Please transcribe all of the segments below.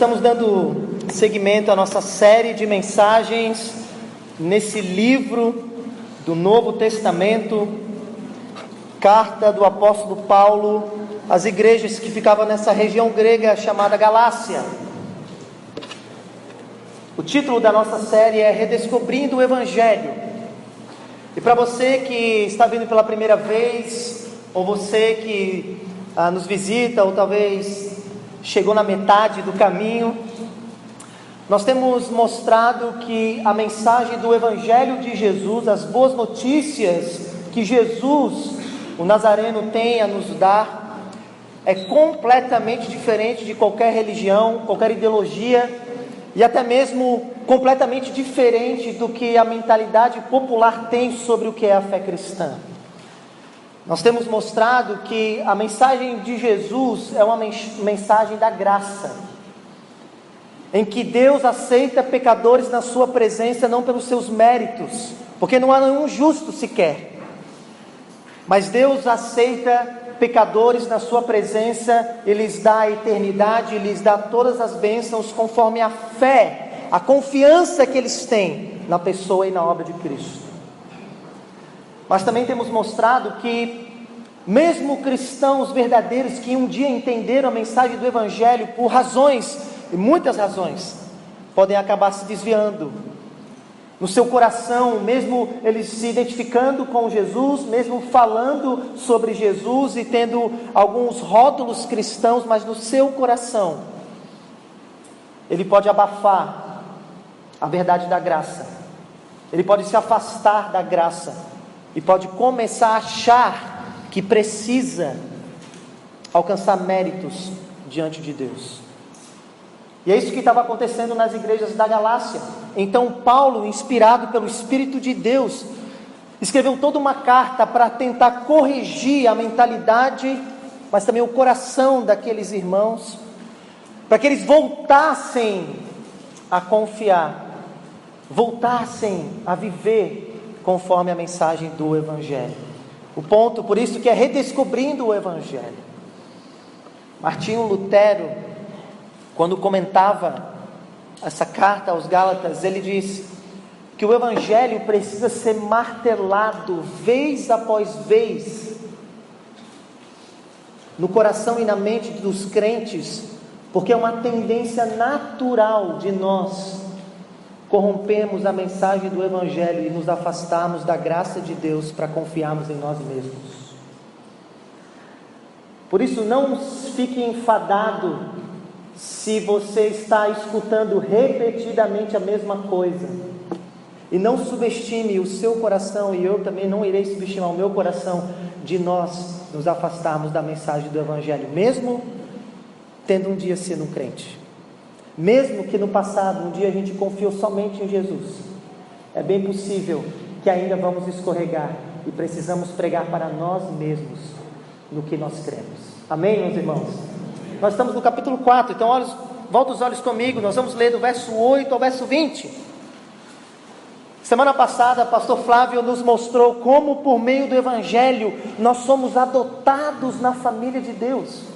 Estamos dando seguimento à nossa série de mensagens nesse livro do Novo Testamento, carta do apóstolo Paulo às igrejas que ficavam nessa região grega chamada Galácia. O título da nossa série é Redescobrindo o Evangelho. E para você que está vindo pela primeira vez, ou você que nos visita, ou talvez chegou na metade do caminho, nós temos mostrado que a mensagem do Evangelho de Jesus, as boas notícias que Jesus, o Nazareno, tem a nos dar, é completamente diferente de qualquer religião, qualquer ideologia, e até mesmo completamente diferente do que a mentalidade popular tem sobre o que é a fé cristã. Nós temos mostrado que a mensagem de Jesus é uma mensagem da graça, em que Deus aceita pecadores na sua presença, não pelos seus méritos, porque não há nenhum justo sequer, mas Deus aceita pecadores na sua presença e lhes dá a eternidade, lhes dá todas as bênçãos conforme a fé, a confiança que eles têm na pessoa e na obra de Cristo. Mas também temos mostrado que mesmo cristãos verdadeiros que um dia entenderam a mensagem do Evangelho por razões, e muitas razões, podem acabar se desviando no seu coração, mesmo eles se identificando com Jesus, mesmo falando sobre Jesus e tendo alguns rótulos cristãos, mas no seu coração ele pode abafar a verdade da graça, ele pode se afastar da graça e pode começar a achar que precisa alcançar méritos diante de Deus. E é isso que estava acontecendo nas igrejas da Galácia. Então Paulo, inspirado pelo Espírito de Deus, escreveu toda uma carta para tentar corrigir a mentalidade, mas também o coração daqueles irmãos, para que eles voltassem a confiar, voltassem a viver conforme a mensagem do Evangelho. O ponto, por isso, que é redescobrindo o Evangelho. Martinho Lutero, quando comentava essa carta aos Gálatas, ele disse que o Evangelho precisa ser martelado vez após vez no coração e na mente dos crentes, porque é uma tendência natural de nós corrompemos a mensagem do Evangelho e nos afastarmos da graça de Deus para confiarmos em nós mesmos. Por isso, não fique enfadado se você está escutando repetidamente a mesma coisa, e não subestime o seu coração, e eu também não irei subestimar o meu coração, de nós nos afastarmos da mensagem do Evangelho, mesmo tendo um dia sido um crente. Mesmo que no passado, um dia a gente confiou somente em Jesus, é bem possível que ainda vamos escorregar e precisamos pregar para nós mesmos no que nós cremos. Amém, meus irmãos? Nós estamos no capítulo 4, então volta os olhos comigo, nós vamos ler do verso 8 ao verso 20. Semana passada, pastor Flávio nos mostrou como por meio do Evangelho nós somos adotados na família de Deus.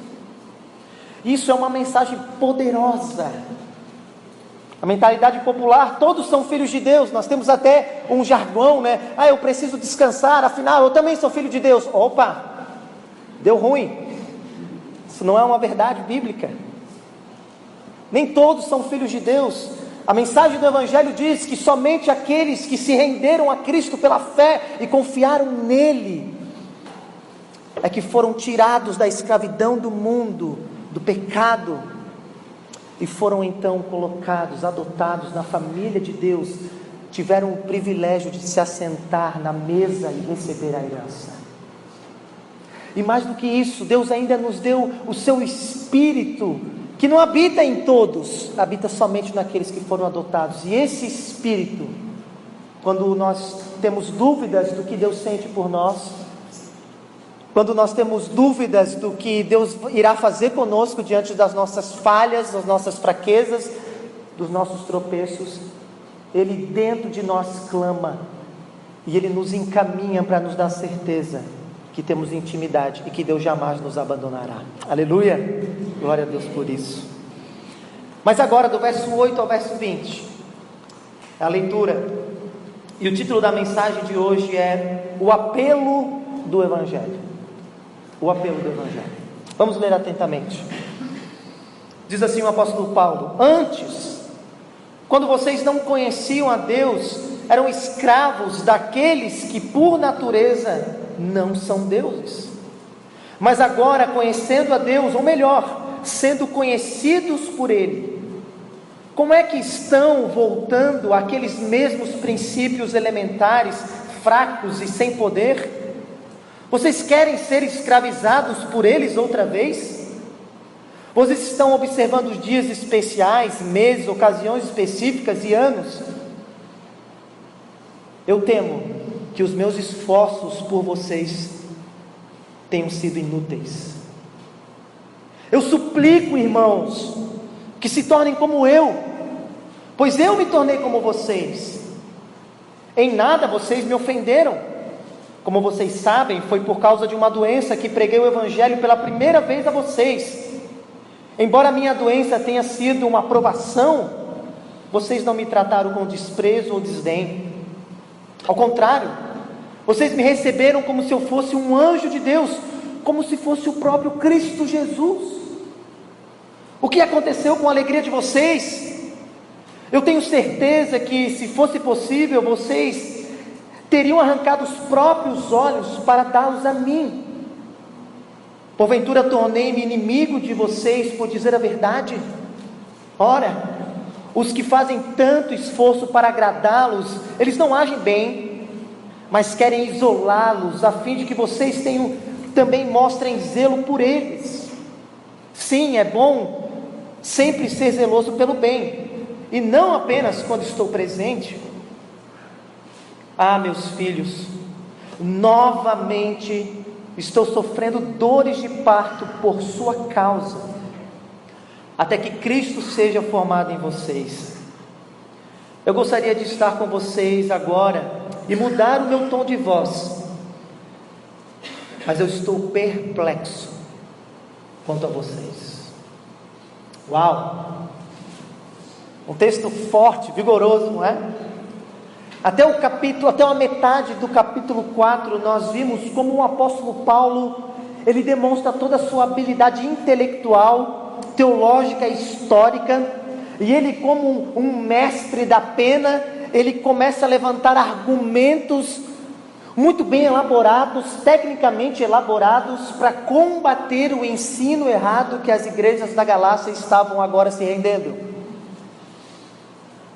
Isso é uma mensagem poderosa. A mentalidade popular, todos são filhos de Deus. Nós temos até um jargão, né? Eu preciso descansar, afinal eu também sou filho de Deus. Opa, deu ruim. Isso não é uma verdade bíblica. Nem todos são filhos de Deus. A mensagem do Evangelho diz que somente aqueles que se renderam a Cristo pela fé e confiaram nele é que foram tirados da escravidão do mundo, do pecado, e foram então colocados, adotados na família de Deus, tiveram o privilégio de se assentar na mesa e receber a herança. E mais do que isso, Deus ainda nos deu o seu Espírito, que não habita em todos, habita somente naqueles que foram adotados. E esse Espírito, quando nós temos dúvidas do que Deus sente por nós, quando nós temos dúvidas do que Deus irá fazer conosco diante das nossas falhas, das nossas fraquezas, dos nossos tropeços, Ele dentro de nós clama, e Ele nos encaminha para nos dar certeza que temos intimidade e que Deus jamais nos abandonará. Aleluia, glória a Deus por isso. Mas agora, do verso 8 ao verso 20, é a leitura. E o título da mensagem de hoje é o apelo do Evangelho. O apelo do Evangelho. Vamos ler atentamente. Diz assim o apóstolo Paulo: antes, quando vocês não conheciam a Deus, eram escravos daqueles que por natureza não são deuses. Mas agora, conhecendo a Deus, ou melhor, sendo conhecidos por Ele, como é que estão voltando àqueles mesmos princípios elementares, fracos e sem poder? Vocês querem ser escravizados por eles outra vez? Vocês estão observando os dias especiais, meses, ocasiões específicas e anos? Eu temo que os meus esforços por vocês tenham sido inúteis. Eu suplico, irmãos, que se tornem como eu, pois eu me tornei como vocês. Em nada vocês me ofenderam. Como vocês sabem, foi por causa de uma doença que preguei o Evangelho pela primeira vez a vocês. Embora a minha doença tenha sido uma provação, vocês não me trataram com desprezo ou desdém. Ao contrário, vocês me receberam como se eu fosse um anjo de Deus, como se fosse o próprio Cristo Jesus. O que aconteceu com a alegria de vocês? Eu tenho certeza que, se fosse possível, vocês teriam arrancado os próprios olhos para dá-los a mim. Porventura tornei-me inimigo de vocês por dizer a verdade? Ora, os que fazem tanto esforço para agradá-los, eles não agem bem, mas querem isolá-los, a fim de que vocês também mostrem zelo por eles. Sim, é bom sempre ser zeloso pelo bem, e não apenas quando estou presente. Ah, meus filhos, novamente estou sofrendo dores de parto por sua causa, até que Cristo seja formado em vocês. Eu gostaria de estar com vocês agora e mudar o meu tom de voz, mas eu estou perplexo quanto a vocês. Uau! Um texto forte, vigoroso, não é? Até a metade do capítulo 4, nós vimos como o apóstolo Paulo, ele demonstra toda a sua habilidade intelectual, teológica e histórica, e ele, como um mestre da pena, ele começa a levantar argumentos muito bem elaborados, tecnicamente elaborados, para combater o ensino errado que as igrejas da Galácia estavam agora se rendendo.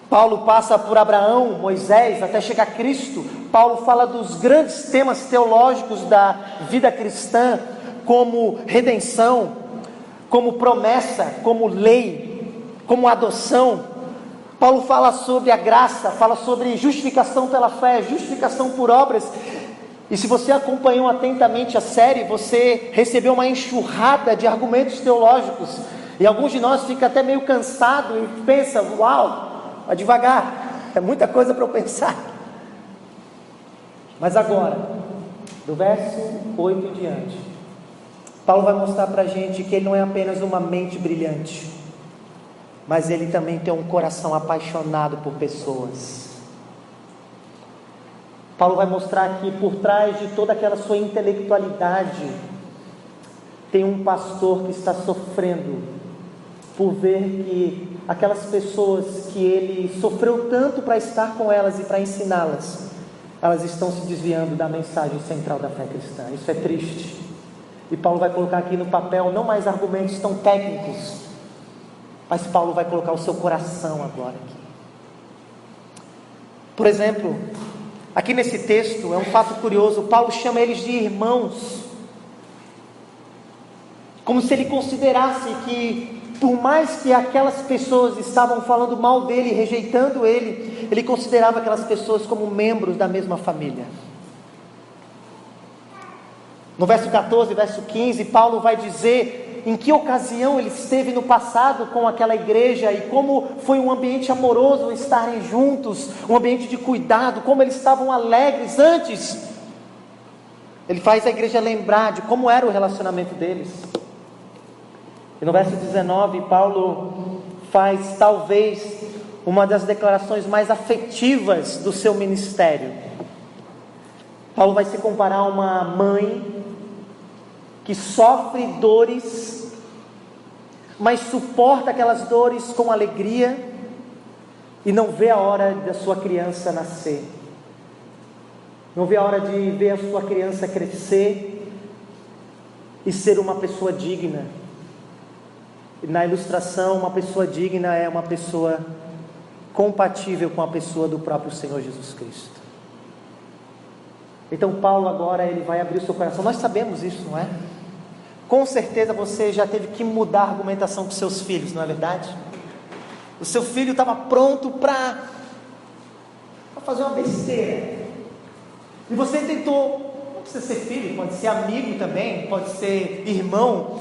Paulo passa por Abraão, Moisés, até chegar a Cristo. Paulo fala dos grandes temas teológicos da vida cristã, como redenção, como promessa, como lei, como adoção. Paulo fala sobre a graça, fala sobre justificação pela fé, justificação por obras. E se você acompanhou atentamente a série, você recebeu uma enxurrada de argumentos teológicos. E alguns de nós ficam até meio cansados e pensam: uau, vai devagar, é muita coisa para eu pensar. Mas agora, do verso 8 em diante, Paulo vai mostrar para a gente que ele não é apenas uma mente brilhante, mas ele também tem um coração apaixonado por pessoas. Paulo vai mostrar que por trás de toda aquela sua intelectualidade, tem um pastor que está sofrendo por ver que aquelas pessoas que ele sofreu tanto para estar com elas e para ensiná-las, elas estão se desviando da mensagem central da fé cristã. Isso é triste. E Paulo vai colocar aqui no papel não mais argumentos tão técnicos, mas Paulo vai colocar o seu coração agora aqui. Por exemplo, aqui nesse texto é um fato curioso. Paulo chama eles de irmãos, como se ele considerasse que, por mais que aquelas pessoas estavam falando mal dele, rejeitando ele, ele considerava aquelas pessoas como membros da mesma família. No verso 14, verso 15, Paulo vai dizer em que ocasião ele esteve no passado com aquela igreja e como foi um ambiente amoroso estarem juntos, um ambiente de cuidado, como eles estavam alegres antes. Ele faz a igreja lembrar de como era o relacionamento deles. E no verso 19, Paulo faz talvez uma das declarações mais afetivas do seu ministério. Paulo vai se comparar a uma mãe que sofre dores, mas suporta aquelas dores com alegria e não vê a hora da sua criança nascer, não vê a hora de ver a sua criança crescer e ser uma pessoa digna. E na ilustração, uma pessoa digna é uma pessoa compatível com a pessoa do próprio Senhor Jesus Cristo. Então Paulo agora ele vai abrir o seu coração. Nós sabemos isso, não é? Com certeza você já teve que mudar a argumentação com seus filhos, não é verdade? O seu filho estava pronto para fazer uma besteira, e você tentou, não precisa ser filho, pode ser amigo também, pode ser irmão,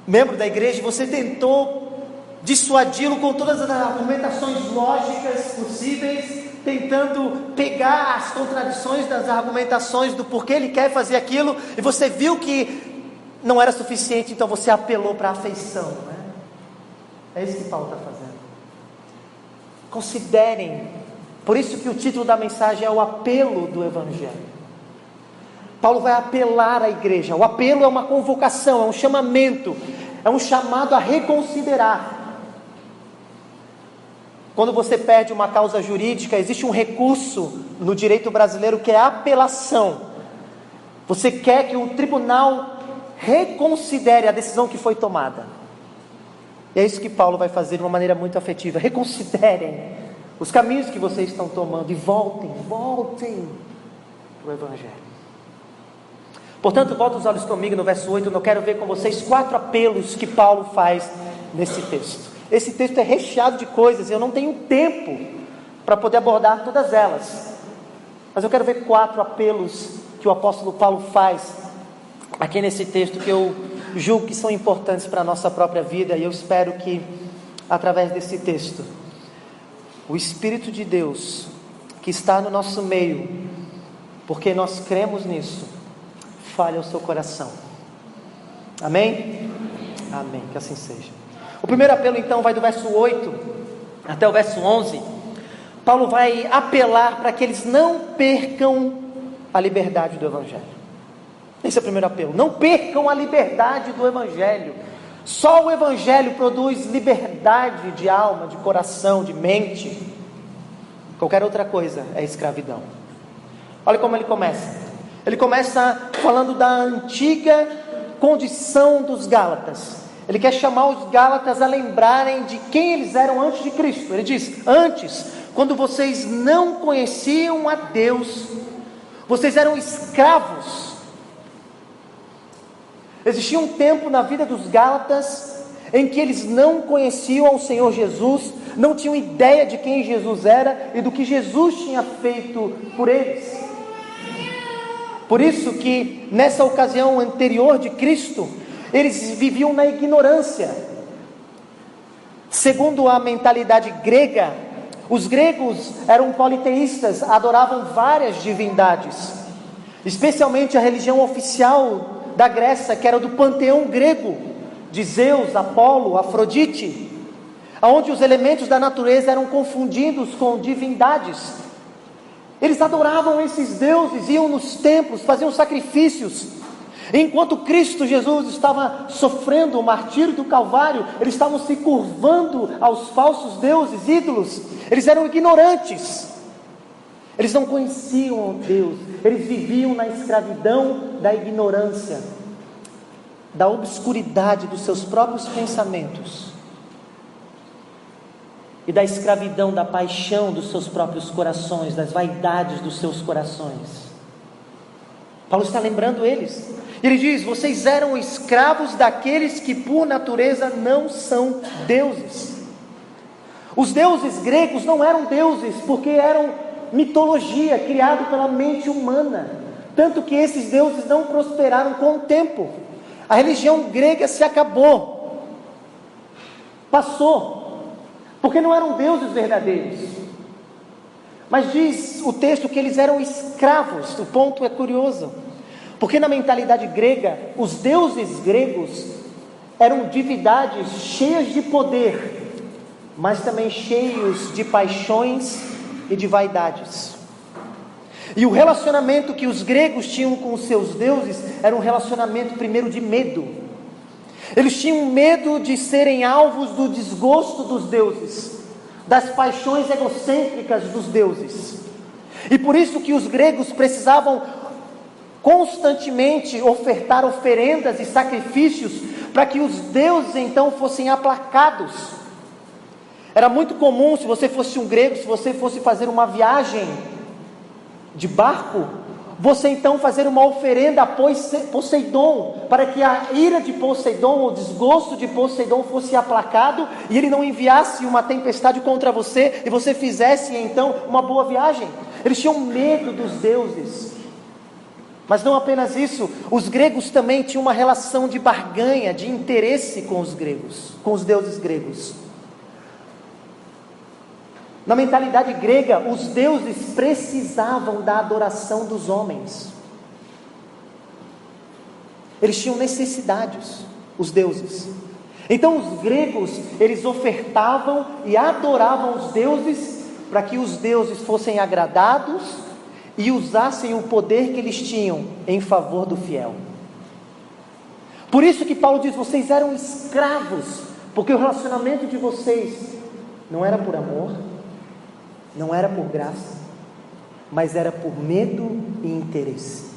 membro da igreja, você tentou dissuadi-lo com todas as argumentações lógicas possíveis, tentando pegar as contradições das argumentações do porquê ele quer fazer aquilo, e você viu que não era suficiente, então você apelou para a afeição, né? É isso que Paulo está fazendo. Considerem, por isso que o título da mensagem é o apelo do Evangelho. Paulo vai apelar à igreja. O apelo é uma convocação, é um chamamento, é um chamado a reconsiderar. Quando você perde uma causa jurídica, existe um recurso no direito brasileiro que é a apelação. Você quer que o tribunal reconsidere a decisão que foi tomada. E é isso que Paulo vai fazer de uma maneira muito afetiva. Reconsiderem os caminhos que vocês estão tomando e voltem para o Evangelho. Portanto, volta os olhos comigo no verso 8, eu quero ver com vocês 4 apelos que Paulo faz nesse texto. Esse texto é recheado de coisas, eu não tenho tempo para poder abordar todas elas, mas eu quero ver 4 apelos que o apóstolo Paulo faz aqui nesse texto, que eu julgo que são importantes para a nossa própria vida, e eu espero que através desse texto o Espírito de Deus que está no nosso meio, porque nós cremos nisso, fale ao seu coração. Amém? Amém, que assim seja. O primeiro apelo então vai do verso 8 até o verso 11. Paulo vai apelar para que eles não percam a liberdade do Evangelho. Esse é o primeiro apelo. Não percam a liberdade do Evangelho. Só o Evangelho produz liberdade de alma, de coração, de mente. Qualquer outra coisa é escravidão. Olha como ele começa. Ele começa falando da antiga condição dos Gálatas. Ele quer chamar os Gálatas a lembrarem de quem eles eram antes de Cristo. Ele diz: antes, quando vocês não conheciam a Deus, vocês eram escravos. Existia um tempo na vida dos Gálatas em que eles não conheciam ao Senhor Jesus, não tinham ideia de quem Jesus era e do que Jesus tinha feito por eles. Por isso que nessa ocasião anterior de Cristo, eles viviam na ignorância. Segundo a mentalidade grega, os gregos eram politeístas, adoravam várias divindades, especialmente a religião oficial da Grécia, que era do panteão grego, de Zeus, Apolo, Afrodite, onde os elementos da natureza eram confundidos com divindades. Eles adoravam esses deuses, iam nos templos, faziam sacrifícios. Enquanto Cristo Jesus estava sofrendo o martírio do Calvário, eles estavam se curvando aos falsos deuses, ídolos. Eles eram ignorantes. Eles não conheciam Deus. Eles viviam na escravidão da ignorância, da obscuridade dos seus próprios pensamentos e da escravidão da paixão dos seus próprios corações, das vaidades dos seus corações. Paulo está lembrando eles. Ele diz: vocês eram escravos daqueles que por natureza não são deuses. Os deuses gregos não eram deuses porque eram mitologia criada pela mente humana, tanto que esses deuses não prosperaram com o tempo. A religião grega se acabou, passou, porque não eram deuses verdadeiros. Mas diz o texto que eles eram escravos. O ponto é curioso, porque na mentalidade grega, os deuses gregos eram divindades cheias de poder, mas também cheios de paixões e de vaidades. E o relacionamento que os gregos tinham com os seus deuses era um relacionamento primeiro de medo. Eles tinham medo de serem alvos do desgosto dos deuses, das paixões egocêntricas dos deuses. E por isso que os gregos precisavam constantemente ofertar oferendas e sacrifícios para que os deuses então fossem aplacados. Era muito comum, se você fosse um grego, se você fosse fazer uma viagem de barco, você então fazer uma oferenda a Poseidon, para que a ira de Poseidon, o desgosto de Poseidon fosse aplacado, e ele não enviasse uma tempestade contra você, e você fizesse então uma boa viagem. Eles tinham medo dos deuses. Mas não apenas isso, os gregos também tinham uma relação de barganha, de interesse com os gregos, com os deuses gregos. Na mentalidade grega, os deuses precisavam da adoração dos homens. Eles tinham necessidades, os deuses. Então os gregos, eles ofertavam e adoravam os deuses, para que os deuses fossem agradados e usassem o poder que eles tinham em favor do fiel. Por isso que Paulo diz, vocês eram escravos, porque o relacionamento de vocês não era por amor, não era por graça, mas era por medo e interesse.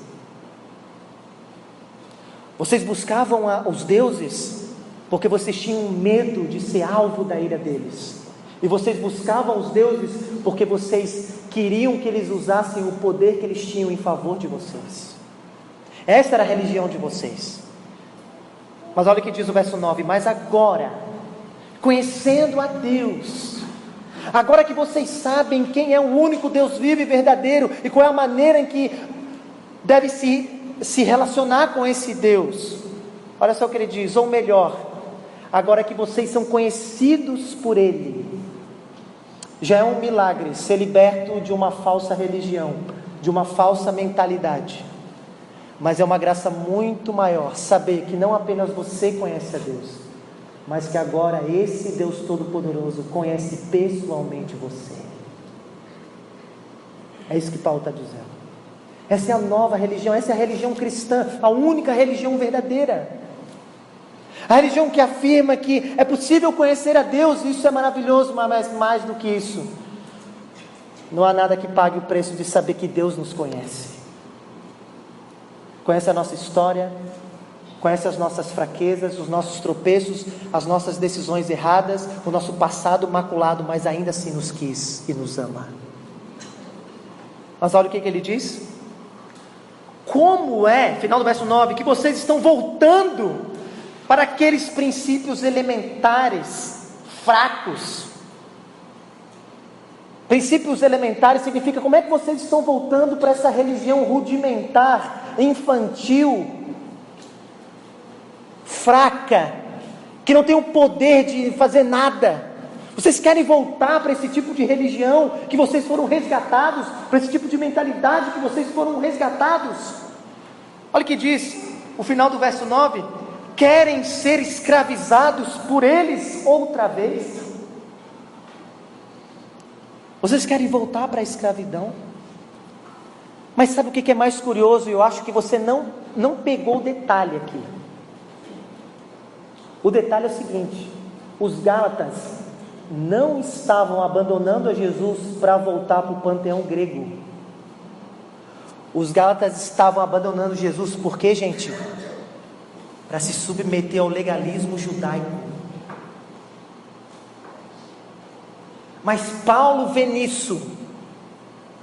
Vocês buscavam os deuses porque vocês tinham medo de ser alvo da ira deles. E vocês buscavam os deuses porque vocês queriam que eles usassem o poder que eles tinham em favor de vocês. Essa era a religião de vocês. Mas olha o que diz o verso 9: mas agora, conhecendo a Deus, agora que vocês sabem quem é o único Deus vivo e verdadeiro, e qual é a maneira em que deve se relacionar com esse Deus, olha só o que ele diz, ou melhor, agora que vocês são conhecidos por Ele, já é um milagre ser liberto de uma falsa religião, de uma falsa mentalidade, mas é uma graça muito maior saber que não apenas você conhece a Deus, mas que agora esse Deus Todo-Poderoso conhece pessoalmente você. É isso que Paulo está dizendo. Essa é a nova religião, essa é a religião cristã, a única religião verdadeira. A religião que afirma que é possível conhecer a Deus, isso é maravilhoso, mas mais do que isso, não há nada que pague o preço de saber que Deus nos conhece. Conhece a nossa história, conhece as nossas fraquezas, os nossos tropeços, as nossas decisões erradas, o nosso passado maculado, mas ainda assim nos quis e nos ama. Mas olha o que ele diz. Como é, final do verso 9, que vocês estão voltando para aqueles princípios elementares, fracos. Princípios elementares significa, como é que vocês estão voltando para essa religião rudimentar, infantil, fraca, que não tem o poder de fazer nada? Vocês querem voltar para esse tipo de religião que vocês foram resgatados, para esse tipo de mentalidade que vocês foram resgatados? Olha o que diz o final do verso 9: querem ser escravizados por eles outra vez? Vocês querem voltar para a escravidão? Mas sabe o que é mais curioso? Eu acho que você não pegou o detalhe aqui. O detalhe é o seguinte: os Gálatas não estavam abandonando a Jesus para voltar para o panteão grego. Os Gálatas estavam abandonando Jesus por quê, gente? Para se submeter ao legalismo judaico. Mas Paulo vê nisso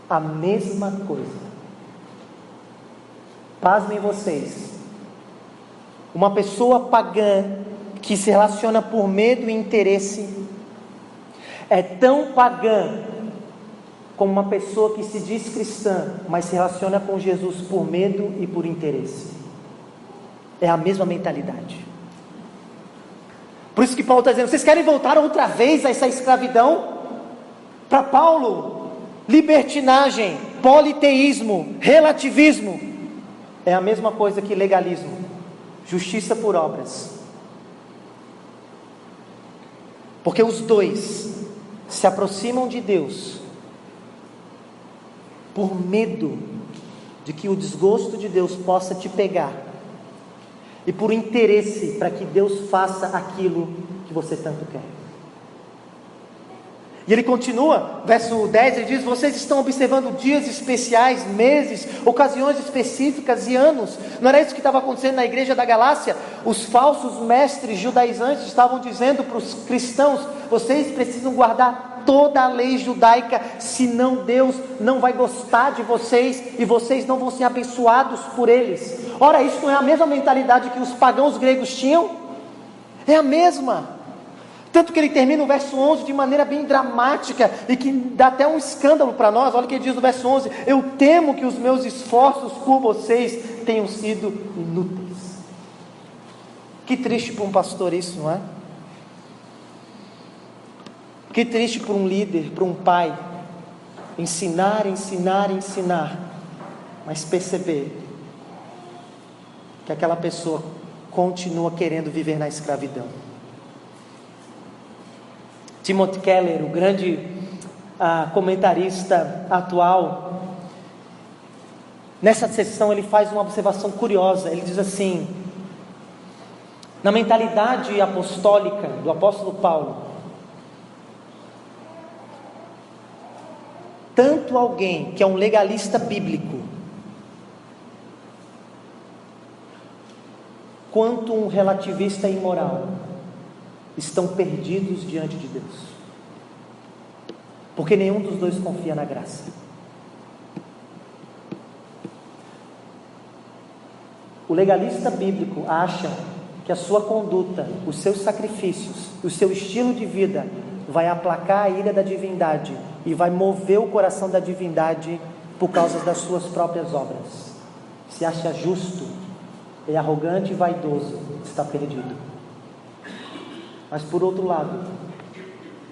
a mesma coisa. Pasmem vocês, uma pessoa pagã que se relaciona por medo e interesse é tão pagã como uma pessoa que se diz cristã, mas se relaciona com Jesus por medo e por interesse. É a mesma mentalidade. Por isso que Paulo está dizendo, vocês querem voltar outra vez a essa escravidão? Para Paulo, libertinagem, politeísmo, relativismo é a mesma coisa que legalismo, justiça por obras. Porque os dois se aproximam de Deus por medo de que o desgosto de Deus possa te pegar, e por interesse para que Deus faça aquilo que você tanto quer. E ele continua, verso 10, ele diz: vocês estão observando dias especiais, meses, ocasiões específicas e anos. Não era isso que estava acontecendo na igreja da Galácia? Os falsos mestres judaizantes estavam dizendo para os cristãos: vocês precisam guardar toda a lei judaica, senão Deus não vai gostar de vocês, e vocês não vão ser abençoados por eles. Ora, isso não é a mesma mentalidade que os pagãos gregos tinham? É a mesma. Tanto que ele termina o verso 11 de maneira bem dramática, e que dá até um escândalo para nós. Olha o que ele diz no verso 11: eu temo que os meus esforços por vocês tenham sido inúteis. Que triste para um pastor isso, não é? Que triste para um líder, para um pai, ensinar, mas perceber que aquela pessoa continua querendo viver na escravidão. Timothy Keller, o grande comentarista atual, nessa sessão ele faz uma observação curiosa. Ele diz assim: na mentalidade apostólica do apóstolo Paulo, tanto alguém que é um legalista bíblico, quanto um relativista imoral, estão perdidos diante de Deus, porque nenhum dos dois confia na graça. O legalista bíblico acha que a sua conduta, os seus sacrifícios, o seu estilo de vida vai aplacar a ira da divindade e vai mover o coração da divindade por causa das suas próprias obras. Se acha justo, é arrogante e vaidoso, está perdido. Mas por outro lado,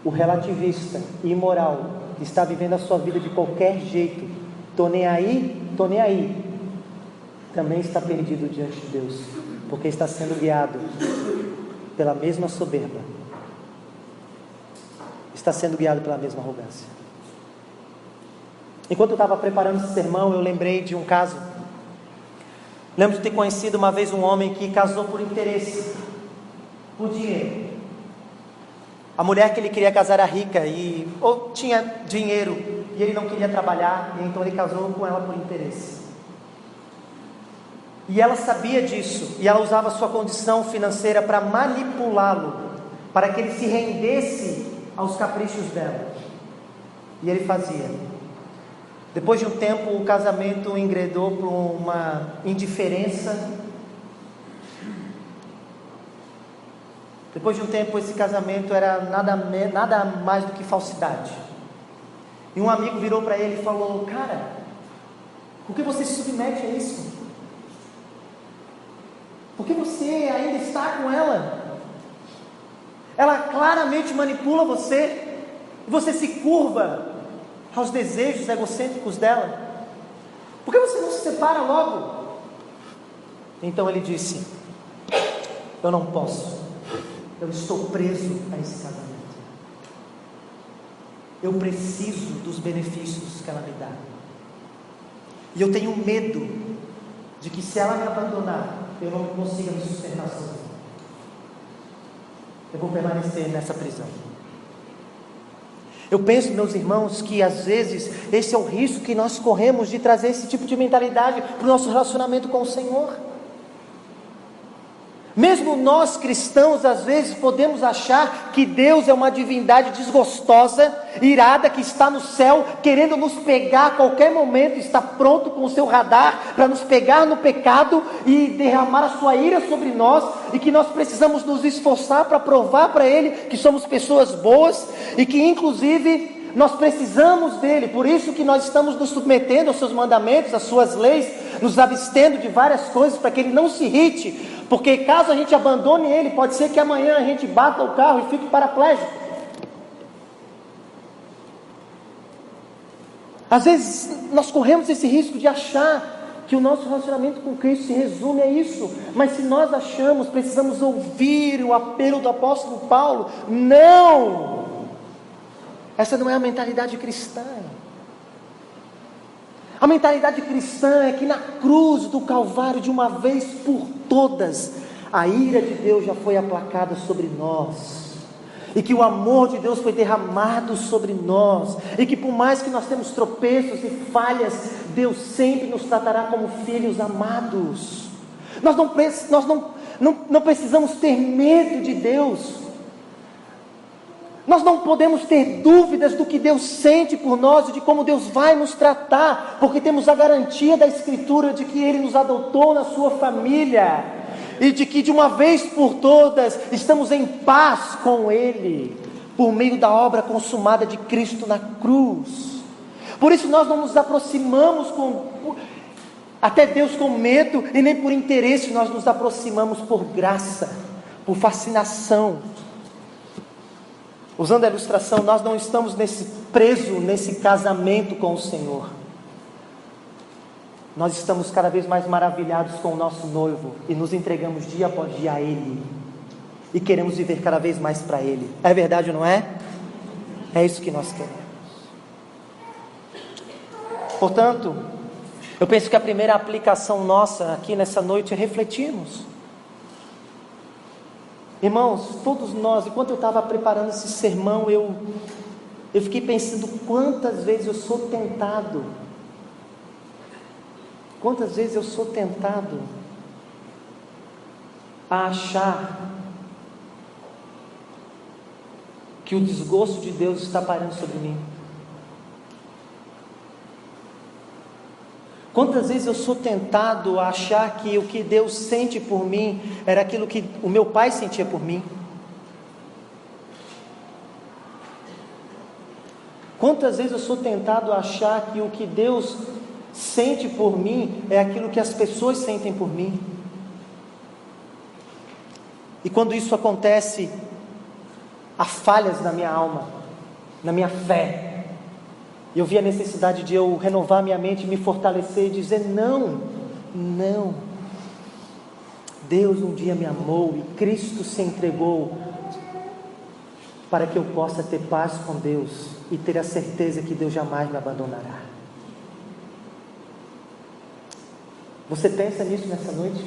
o relativista e imoral está vivendo a sua vida de qualquer jeito, tô nem aí, também está perdido diante de Deus, porque está sendo guiado pela mesma soberba, está sendo guiado pela mesma arrogância. Enquanto eu estava preparando esse sermão, eu lembrei de um caso. Lembro de ter conhecido uma vez um homem que casou por interesse, por dinheiro. A mulher que ele queria casar era rica, ou tinha dinheiro, e ele não queria trabalhar, e então ele casou com ela por interesse. E ela sabia disso, e ela usava sua condição financeira para manipulá-lo, para que ele se rendesse aos caprichos dela. E ele fazia. Depois de um tempo, o casamento enveredou por uma indiferença. Depois de um tempo, esse casamento era nada mais do que falsidade. E um amigo virou para ele e falou: cara, por que você se submete a isso? Por que você ainda está com ela? Ela claramente manipula você, e você se curva aos desejos egocêntricos dela. Por que você não se separa logo? Então ele disse: eu não posso. Eu estou preso a esse casamento. Eu preciso dos benefícios que ela me dá. E eu tenho medo de que, se ela me abandonar, eu não consiga me sustentar sozinho. Eu vou permanecer nessa prisão. Eu penso, meus irmãos, que às vezes esse é o risco que nós corremos de trazer esse tipo de mentalidade para o nosso relacionamento com o Senhor. Mesmo nós cristãos, às vezes, podemos achar que Deus é uma divindade desgostosa, irada, que está no céu, querendo nos pegar a qualquer momento, está pronto com o seu radar para nos pegar no pecado e derramar a sua ira sobre nós, e que nós precisamos nos esforçar para provar para Ele que somos pessoas boas, e que inclusive nós precisamos dele. Por isso que nós estamos nos submetendo aos seus mandamentos, às suas leis, nos abstendo de várias coisas, para que Ele não se irrite, porque caso a gente abandone Ele, pode ser que amanhã a gente bata o carro e fique paraplégico. Às vezes nós corremos esse risco de achar que o nosso relacionamento com Cristo se resume a isso. Mas se nós achamos, precisamos ouvir o apelo do apóstolo Paulo, não! Essa não é a mentalidade cristã. A mentalidade cristã é que na cruz do Calvário, de uma vez por todas, a ira de Deus já foi aplacada sobre nós, e que o amor de Deus foi derramado sobre nós, e que por mais que nós temos tropeços e falhas, Deus sempre nos tratará como filhos amados. Nós não precisamos ter medo de Deus. Nós não podemos ter dúvidas do que Deus sente por nós e de como Deus vai nos tratar, porque temos a garantia da Escritura de que Ele nos adotou na sua família, e de que de uma vez por todas estamos em paz com Ele, por meio da obra consumada de Cristo na cruz. Por isso nós não nos aproximamos até Deus com medo, e nem por interesse, nós nos aproximamos por graça, por fascinação. Usando a ilustração, nós não estamos presos nesse casamento com o Senhor. Nós estamos cada vez mais maravilhados com o nosso noivo e nos entregamos dia após dia a Ele. E queremos viver cada vez mais para Ele. É verdade ou não é? É isso que nós queremos. Portanto, eu penso que a primeira aplicação nossa aqui nessa noite é refletirmos. Irmãos, todos nós, enquanto eu estava preparando esse sermão, eu fiquei pensando quantas vezes eu sou tentado a achar que o desgosto de Deus está pairando sobre mim. Quantas vezes eu sou tentado a achar que o que Deus sente por mim era aquilo que o meu pai sentia por mim. Quantas vezes eu sou tentado a achar que o que Deus sente por mim é aquilo que as pessoas sentem por mim. E quando isso acontece, há falhas na minha alma, na minha fé. Eu vi a necessidade de eu renovar minha mente, me fortalecer e dizer não. Deus um dia me amou e Cristo se entregou para que eu possa ter paz com Deus e ter a certeza que Deus jamais me abandonará. Você pensa nisso nessa noite?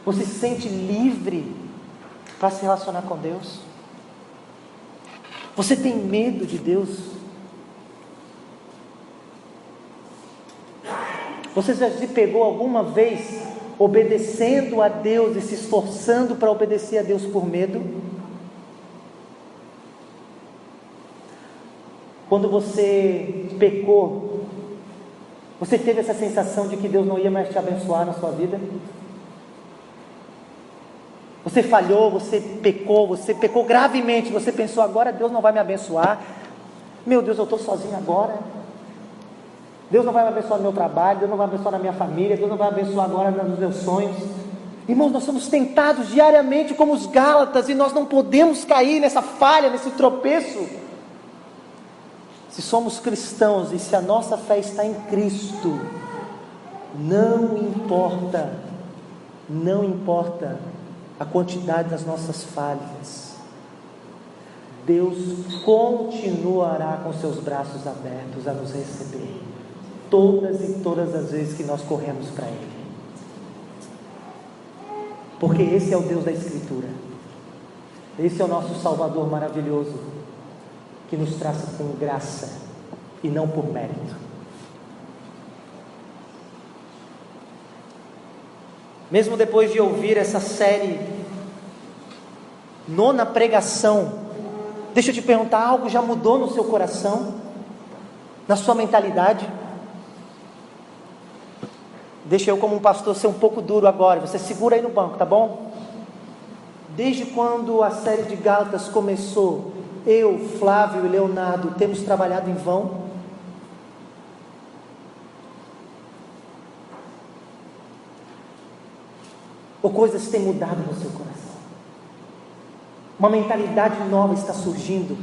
Você se sente livre para se relacionar com Deus? Você tem medo de Deus? Você já se pegou alguma vez obedecendo a Deus e se esforçando para obedecer a Deus por medo? Quando você pecou, você teve essa sensação de que Deus não ia mais te abençoar na sua vida? Você falhou, você pecou gravemente, você pensou, agora Deus não vai me abençoar. Meu Deus, eu estou sozinho agora. Deus não vai me abençoar no meu trabalho, Deus não vai me abençoar na minha família, Deus não vai me abençoar agora nos meus sonhos. Irmãos, nós somos tentados diariamente como os Gálatas, e nós não podemos cair nessa falha, nesse tropeço. Se somos cristãos e se a nossa fé está em Cristo, não importa a quantidade das nossas falhas, Deus continuará com seus braços abertos a nos receber, todas e todas as vezes que nós corremos para Ele, porque esse é o Deus da Escritura, esse é o nosso Salvador maravilhoso, que nos traça com graça e não por mérito. Mesmo depois de ouvir essa série, 9ª pregação, deixa eu te perguntar, algo já mudou no seu coração, na sua mentalidade? Deixa eu, como um pastor, ser um pouco duro agora. Você segura aí no banco, tá bom? Desde quando a série de Gálatas começou, eu, Flávio e Leonardo temos trabalhado em vão? Ou coisas têm mudado no seu coração? Uma mentalidade nova está surgindo,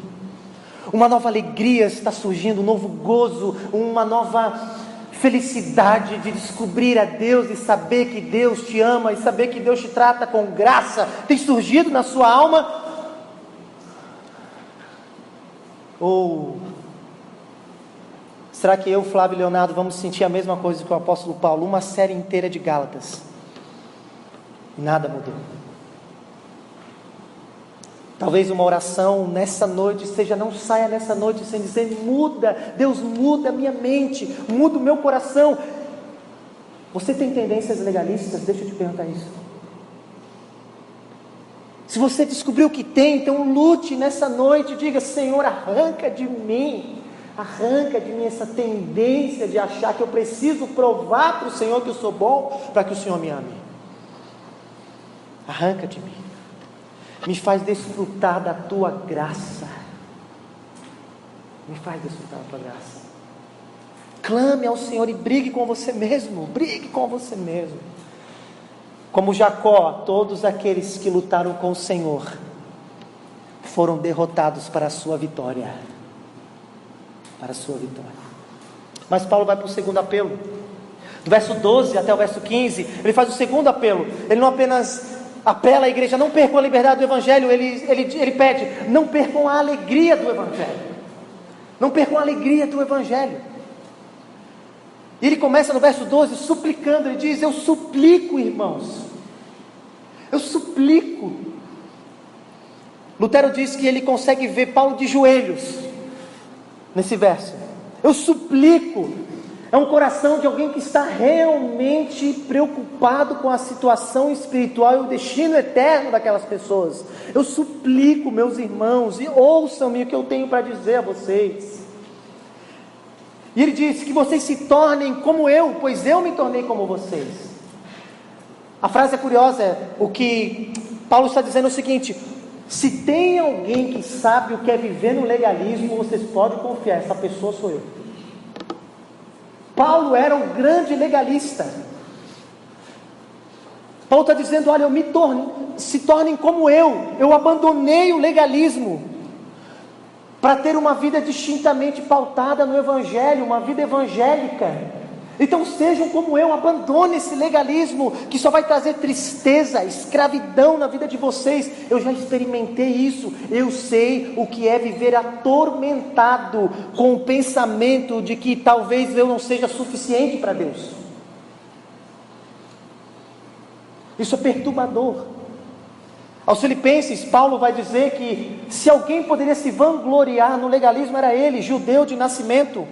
uma nova alegria está surgindo, um novo gozo, uma nova felicidade de descobrir a Deus e saber que Deus te ama e saber que Deus te trata com graça tem surgido na sua alma? Ou será que eu, Flávio e Leonardo, vamos sentir a mesma coisa que o apóstolo Paulo, uma série inteira de Gálatas, e nada mudou? Talvez uma oração nessa noite seja: não saia nessa noite sem dizer: muda, Deus, muda a minha mente, muda o meu coração. Você tem tendências legalistas? Deixa eu te perguntar isso. Se você descobriu que tem, então lute nessa noite, diga: Senhor, arranca de mim essa tendência de achar que eu preciso provar para o Senhor que eu sou bom, para que o Senhor me ame. Arranca de mim, me faz desfrutar da tua graça, me faz desfrutar da tua graça. Clame ao Senhor e brigue com você mesmo, Como Jacó, todos aqueles que lutaram com o Senhor foram derrotados para a sua vitória. Mas Paulo vai para o segundo apelo. Do verso 12 até o verso 15, ele faz o segundo apelo. Ele não apenas apela à igreja: não percam a liberdade do Evangelho. Ele pede: não percam a alegria do Evangelho. E ele começa no verso 12 suplicando. Ele diz: eu suplico, irmãos, eu suplico. Lutero diz que ele consegue ver Paulo de joelhos nesse verso. Eu suplico. É um coração de alguém que está realmente preocupado com a situação espiritual e o destino eterno daquelas pessoas. Eu suplico, meus irmãos, e ouçam-me o que eu tenho para dizer a vocês. E ele diz: que vocês se tornem como eu, pois eu me tornei como vocês. A frase é curiosa. O que Paulo está dizendo é o seguinte: se tem alguém que sabe o que é viver no legalismo, vocês podem confiar, essa pessoa sou eu. Paulo era um grande legalista. Paulo está dizendo: olha, se tornem como eu abandonei o legalismo para ter uma vida distintamente pautada no Evangelho, uma vida evangélica. Então sejam como eu, abandone esse legalismo que só vai trazer tristeza, escravidão na vida de vocês. Eu já experimentei isso, eu sei o que é viver atormentado com o pensamento de que talvez eu não seja suficiente para Deus. Isso é perturbador. Aos Filipenses, Paulo vai dizer que se alguém poderia se vangloriar no legalismo, era ele, judeu de nascimento,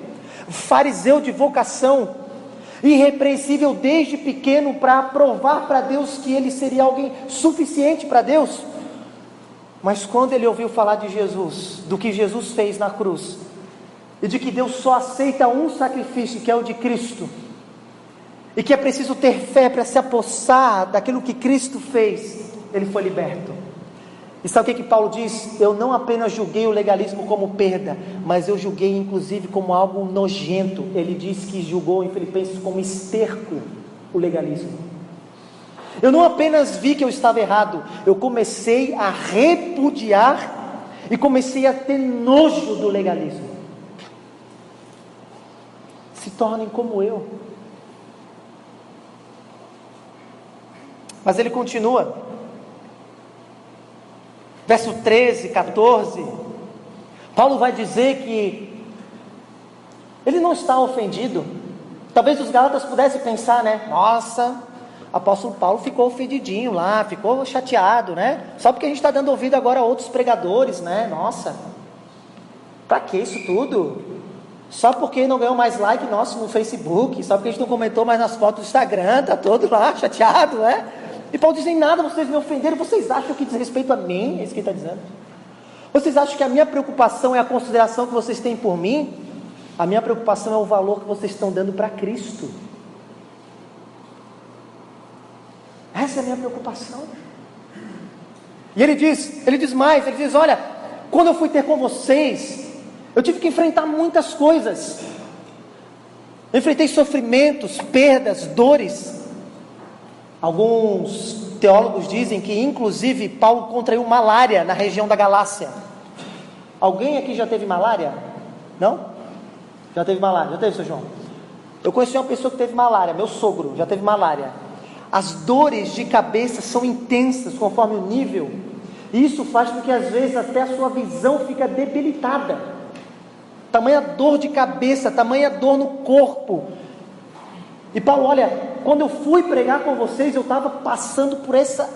fariseu de vocação, irrepreensível desde pequeno, para provar para Deus que ele seria alguém suficiente para Deus. Mas quando ele ouviu falar de Jesus, do que Jesus fez na cruz, e de que Deus só aceita um sacrifício, que é o de Cristo, e que é preciso ter fé para se apossar daquilo que Cristo fez, ele foi liberto. E sabe o que Paulo diz? Eu não apenas julguei o legalismo como perda, mas eu julguei inclusive como algo nojento. Ele diz que julgou em Filipenses como esterco o legalismo. Eu não apenas vi que eu estava errado, eu comecei a repudiar e comecei a ter nojo do legalismo. Se tornem como eu. Mas ele continua. Verso 13, 14, Paulo vai dizer que ele não está ofendido. Talvez os gálatas pudessem pensar, né? Nossa, apóstolo Paulo ficou ofendidinho lá, ficou chateado, né? Só porque a gente está dando ouvido agora a outros pregadores, né? Nossa, para que isso tudo? Só porque não ganhou mais like nosso no Facebook, só porque a gente não comentou mais nas fotos do Instagram, tá todo lá chateado, né? E Paulo diz: em nada vocês me ofenderam. Vocês acham que diz respeito a mim? É isso que ele está dizendo. Vocês acham que a minha preocupação é a consideração que vocês têm por mim? A minha preocupação é o valor que vocês estão dando para Cristo. Essa é a minha preocupação. E ele diz mais, ele diz: olha, quando eu fui ter com vocês, eu tive que enfrentar muitas coisas. Eu enfrentei sofrimentos, perdas, dores. Alguns teólogos dizem que inclusive Paulo contraiu malária na região da Galácia. Alguém aqui já teve malária? Não? Já teve malária? Já teve, seu João? Eu conheci uma pessoa que teve malária, meu sogro já teve malária. As dores de cabeça são intensas conforme o nível. E isso faz com que às vezes até a sua visão fica debilitada. Tamanha dor de cabeça, tamanha dor no corpo. E Paulo, olha, quando eu fui pregar com vocês, eu estava passando por essa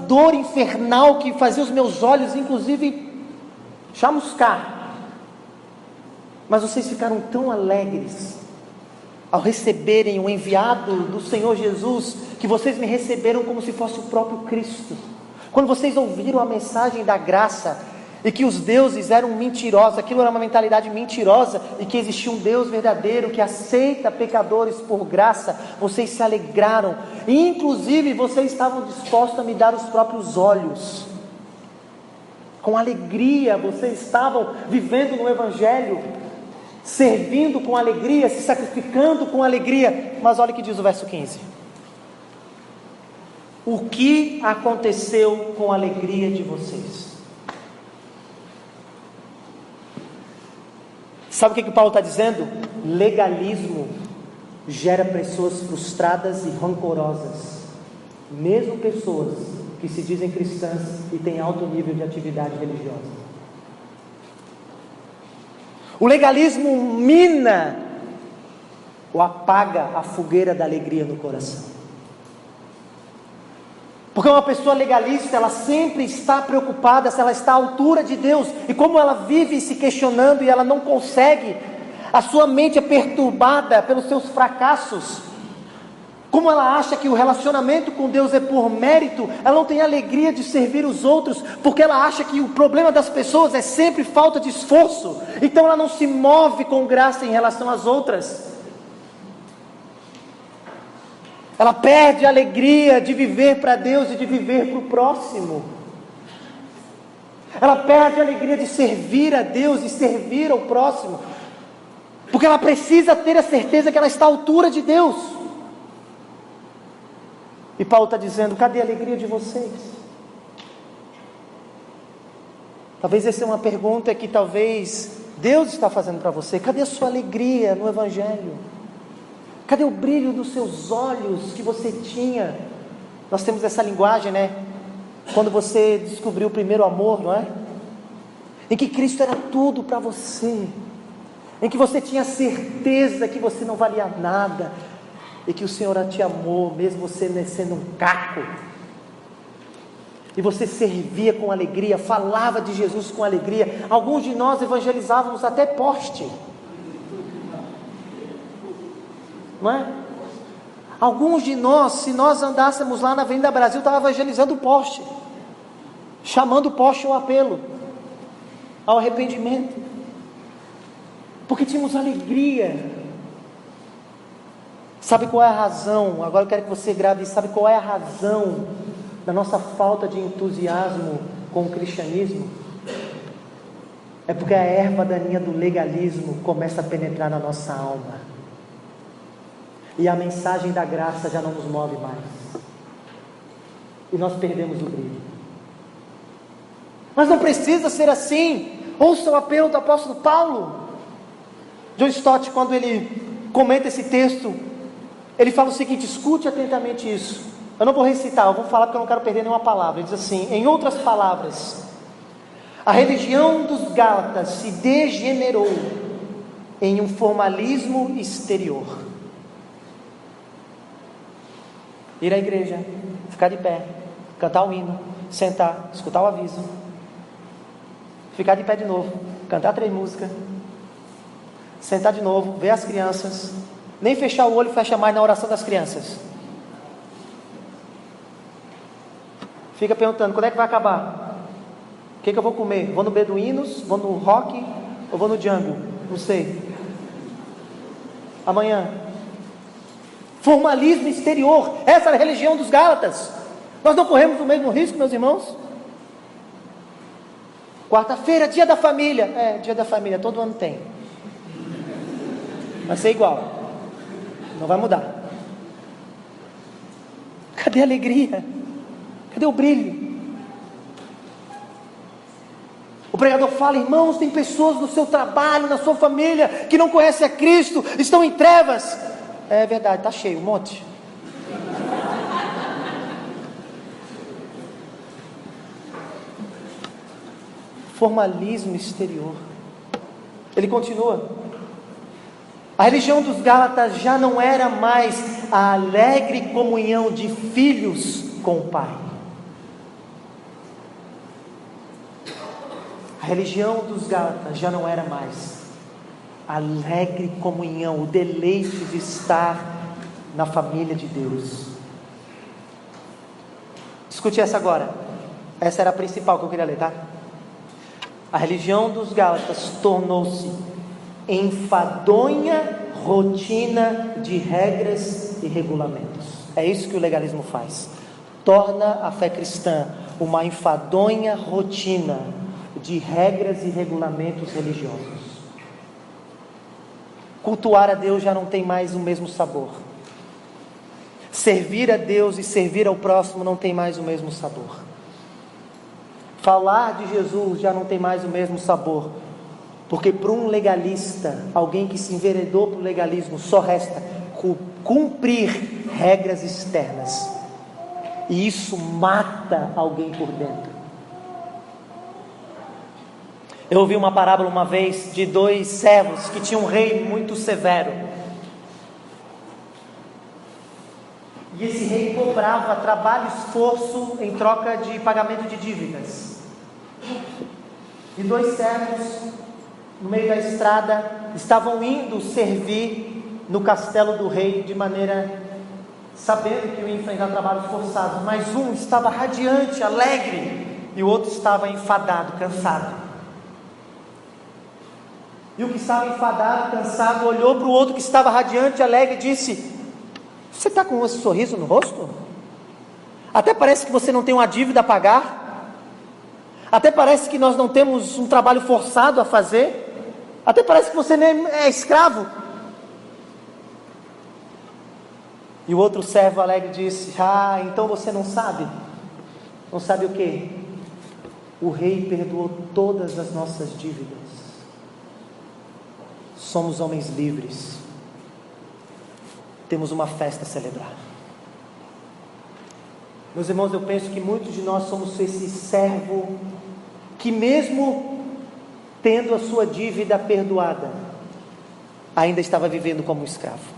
dor infernal que fazia os meus olhos, inclusive, chamuscar. Mas vocês ficaram tão alegres ao receberem o enviado do Senhor Jesus, que vocês me receberam como se fosse o próprio Cristo. Quando vocês ouviram a mensagem da graça, e que os deuses eram mentirosos, aquilo era uma mentalidade mentirosa, e que existia um Deus verdadeiro, que aceita pecadores por graça, vocês se alegraram, e inclusive vocês estavam dispostos a me dar os próprios olhos, com alegria, vocês estavam vivendo no Evangelho, servindo com alegria, se sacrificando com alegria. Mas olha o que diz o verso 15: o que aconteceu com a alegria de vocês? Sabe o que Paulo está dizendo? Legalismo gera pessoas frustradas e rancorosas, mesmo pessoas que se dizem cristãs e têm alto nível de atividade religiosa. O legalismo mina ou apaga a fogueira da alegria no coração. Porque uma pessoa legalista, ela sempre está preocupada se ela está à altura de Deus. E como ela vive se questionando e ela não consegue, a sua mente é perturbada pelos seus fracassos. Como ela acha que o relacionamento com Deus é por mérito, ela não tem alegria de servir os outros, porque ela acha que o problema das pessoas é sempre falta de esforço. Então ela não se move com graça em relação às outras. Ela perde a alegria de viver para Deus e de viver para o próximo. Ela perde a alegria de servir a Deus e servir ao próximo, porque ela precisa ter a certeza que ela está à altura de Deus. E Paulo está dizendo: cadê a alegria de vocês? Talvez essa é uma pergunta que talvez Deus está fazendo para você. Cadê a sua alegria no Evangelho? Cadê o brilho dos seus olhos que você tinha? Nós temos essa linguagem, né? Quando você descobriu o primeiro amor, não é? Em que Cristo era tudo para você, em que você tinha certeza que você não valia nada, e que o Senhor te amou, mesmo você sendo um caco, e você servia com alegria, falava de Jesus com alegria. Alguns de nós evangelizávamos até poste, não é? Alguns de nós, se nós andássemos lá na Avenida Brasil, estava evangelizando o poste, chamando o poste ao apelo, ao arrependimento, porque tínhamos alegria. Sabe qual é a razão? Agora eu quero que você grave isso. Sabe qual é a razão da nossa falta de entusiasmo com o cristianismo? É porque a erva daninha do legalismo começa a penetrar na nossa alma, e a mensagem da graça já não nos move mais, e nós perdemos o brilho. Mas não precisa ser assim. Ouça o apelo do apóstolo Paulo. John Stott, quando ele comenta esse texto, ele fala o seguinte: escute atentamente isso. Eu não vou recitar, eu vou falar porque eu não quero perder nenhuma palavra. Ele diz assim: em outras palavras, a religião dos Gálatas se degenerou em um formalismo exterior. Ir à igreja, ficar de pé, cantar o hino, sentar, escutar o aviso, ficar de pé de novo, cantar 3 músicas, sentar de novo, ver as crianças, nem fechar o olho, fecha mais na oração das crianças. Fica perguntando: quando é que vai acabar? O que eu vou comer? Vou no Beduínos? Vou no Rock? Ou vou no Django? Não sei. Amanhã. Formalismo exterior. Essa era a religião dos Gálatas. Nós não corremos o mesmo risco, meus irmãos? Quarta-feira, dia da família. Dia da família, todo ano tem. Vai ser igual. Não vai mudar. Cadê a alegria? Cadê o brilho? O pregador fala: irmãos, tem pessoas no seu trabalho, na sua família, que não conhecem a Cristo, estão em trevas. É verdade, está cheio, um monte. Formalismo exterior. Ele continua: a religião dos Gálatas já não era mais a alegre comunhão de filhos com o Pai. A religião dos Gálatas já não era mais a alegre comunhão, o deleite de estar na família de Deus. Escute essa agora. Essa era a principal que eu queria ler, tá? A religião dos Gálatas tornou-se enfadonha rotina de regras e regulamentos. É isso que o legalismo faz. Torna a fé cristã uma enfadonha rotina de regras e regulamentos religiosos. Cultuar a Deus já não tem mais o mesmo sabor. Servir a Deus e servir ao próximo não tem mais o mesmo sabor. Falar de Jesus já não tem mais o mesmo sabor. Porque para um legalista, alguém que se enveredou para o legalismo, só resta cumprir regras externas. E isso mata alguém por dentro. Eu ouvi uma parábola uma vez de 2 servos que tinham um rei muito severo. E esse rei cobrava trabalho e esforço em troca de pagamento de dívidas. E 2 servos, no meio da estrada, estavam indo servir no castelo do rei de maneira, sabendo que iam enfrentar trabalhos forçados. Mas um estava radiante, alegre, e o outro estava enfadado, cansado. E o que estava enfadado, cansado, olhou para o outro que estava radiante, alegre e disse: você está com esse sorriso no rosto? Até parece que você não tem uma dívida a pagar. Até parece que nós não temos um trabalho forçado a fazer. Até parece que você nem é escravo. E o outro servo alegre disse: ah, então você não sabe. Não sabe o quê? O rei perdoou todas as nossas dívidas. Somos homens livres. Temos uma festa a celebrar. Meus irmãos, eu penso que muitos de nós somos esse servo que, mesmo tendo a sua dívida perdoada, ainda estava vivendo como um escravo.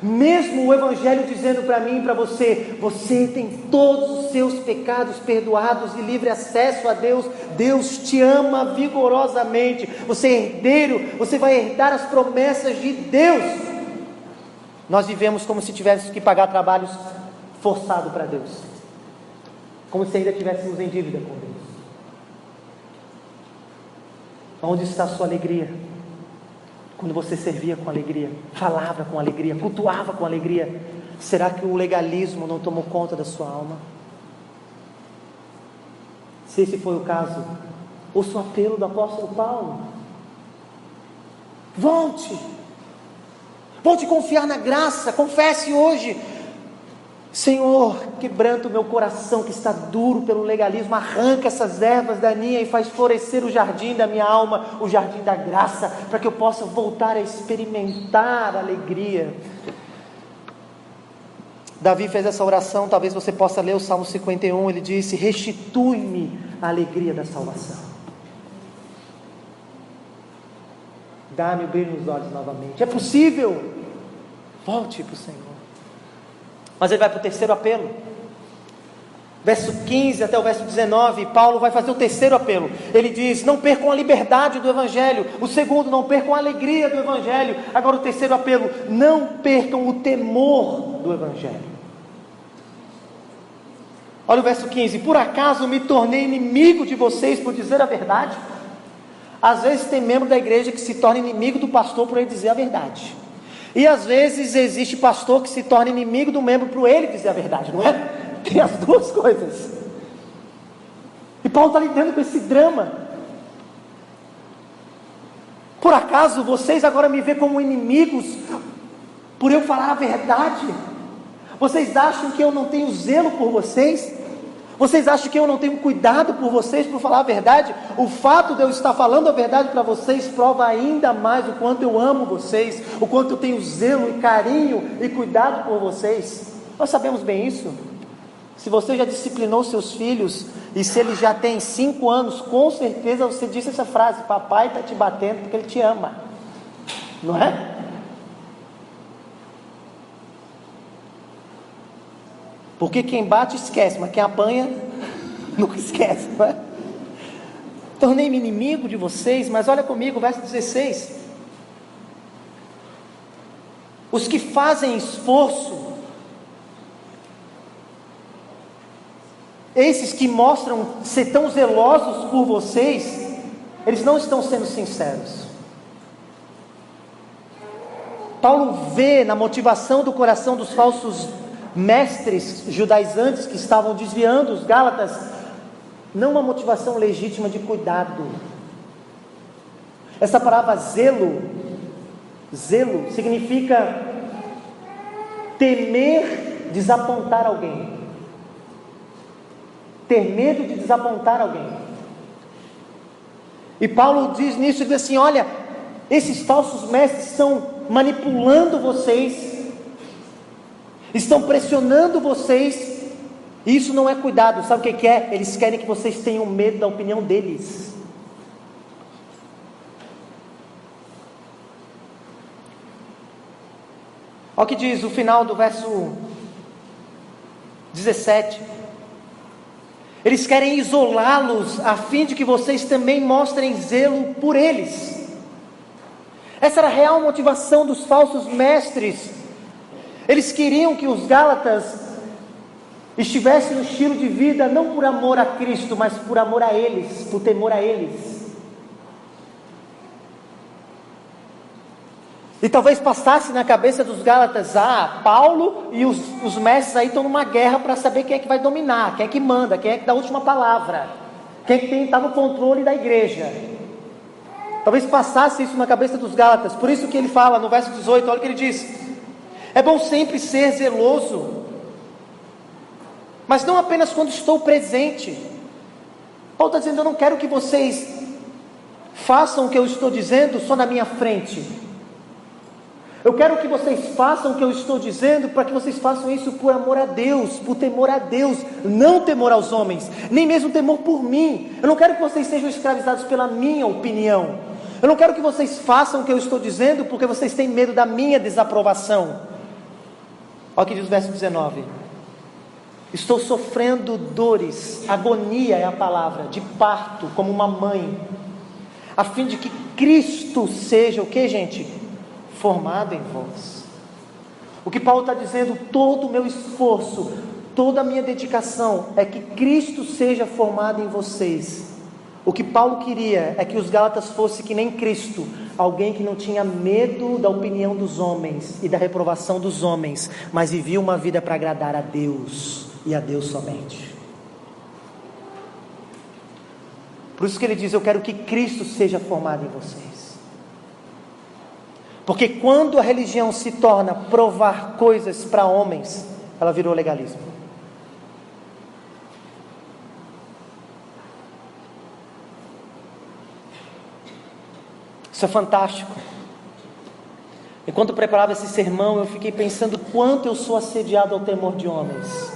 Mesmo o Evangelho dizendo para mim e para você: você tem todos os seus pecados perdoados e livre acesso a Deus. Deus te ama vigorosamente. Você é herdeiro, você vai herdar as promessas de Deus. Nós vivemos como se tivéssemos que pagar trabalhos forçados para Deus, como se ainda estivéssemos em dívida com Deus. Onde está a sua alegria? Quando você servia com alegria, falava com alegria, cultuava com alegria. Será que o legalismo não tomou conta da sua alma? Se esse foi o caso, ouça o apelo do apóstolo Paulo: volte a confiar na graça. Confesse hoje: Senhor, quebranta o meu coração que está duro pelo legalismo, arranca essas ervas daninhas e faz florescer o jardim da minha alma, o jardim da graça, para que eu possa voltar a experimentar a alegria. Davi fez essa oração, talvez você possa ler o Salmo 51, ele disse: restitui-me a alegria da salvação. Dá-me o brilho nos olhos novamente. É possível. Volte para o Senhor. Mas ele vai para o terceiro apelo. Verso 15 até o verso 19, Paulo vai fazer o terceiro apelo. Ele diz: não percam a liberdade do Evangelho. O segundo: não percam a alegria do Evangelho. Agora o terceiro apelo: não percam o temor do Evangelho. Olha o verso 15: por acaso me tornei inimigo de vocês por dizer a verdade? Às vezes tem membro da igreja que se torna inimigo do pastor por ele dizer a verdade. E às vezes existe pastor que se torna inimigo do membro por ele dizer a verdade, não é? Tem as duas coisas. E Paulo está lidando com esse drama. Por acaso vocês agora me veem como inimigos por eu falar a verdade? Vocês acham que eu não tenho zelo por vocês? Vocês acham que eu não tenho cuidado por vocês, por falar a verdade? O fato de eu estar falando a verdade para vocês prova ainda mais o quanto eu amo vocês, o quanto eu tenho zelo e carinho e cuidado por vocês. Nós sabemos bem isso. Se você já disciplinou seus filhos, e se eles já têm 5 anos, com certeza você disse essa frase: papai está te batendo porque ele te ama, não é? Porque quem bate esquece, mas quem apanha nunca esquece, não é? Tornei-me inimigo de vocês, mas olha comigo, verso 16: os que fazem esforço, esses que mostram ser tão zelosos por vocês, eles não estão sendo sinceros. Paulo vê na motivação do coração dos falsos mestres judaizantes que estavam desviando os Gálatas, não uma motivação legítima de cuidado. Essa palavra zelo significa temer desapontar alguém. Ter medo de desapontar alguém. E Paulo diz nisso, ele diz assim: olha, esses falsos mestres estão manipulando vocês, estão pressionando vocês, e isso não é cuidado. Sabe o que é? Eles querem que vocês tenham medo da opinião deles. Olha o que diz o final do verso 17: eles querem isolá-los, a fim de que vocês também mostrem zelo por eles. Essa era a real motivação dos falsos mestres. Eles queriam que os Gálatas estivessem no estilo de vida, não por amor a Cristo, mas por amor a eles, por temor a eles. E talvez passasse na cabeça dos Gálatas: Paulo e os mestres aí estão numa guerra para saber quem é que vai dominar, quem é que manda, quem é que dá a última palavra, quem é que está no controle da igreja. Talvez passasse isso na cabeça dos Gálatas. Por isso que ele fala no verso 18, olha o que ele diz: é bom sempre ser zeloso, mas não apenas quando estou presente. Paulo está dizendo: eu não quero que vocês façam o que eu estou dizendo só na minha frente. Eu quero que vocês façam o que eu estou dizendo, para que vocês façam isso por amor a Deus, por temor a Deus, não temor aos homens, nem mesmo temor por mim. Eu não quero que vocês sejam escravizados pela minha opinião. Eu não quero que vocês façam o que eu estou dizendo, porque vocês têm medo da minha desaprovação. Olha o que diz o verso 19: estou sofrendo dores, agonia é a palavra, de parto, como uma mãe, a fim de que Cristo seja o que, gente? Formado em vós. O que Paulo está dizendo: todo o meu esforço, toda a minha dedicação é que Cristo seja formado em vocês. O que Paulo queria é que os Gálatas fossem que nem Cristo, alguém que não tinha medo da opinião dos homens e da reprovação dos homens, mas vivia uma vida para agradar a Deus e a Deus somente. Por isso que ele diz: eu quero que Cristo seja formado em vocês. Porque quando a religião se torna provar coisas para homens, ela virou legalismo. Isso é fantástico. Enquanto eu preparava esse sermão, eu fiquei pensando quanto eu sou assediado ao temor de homens.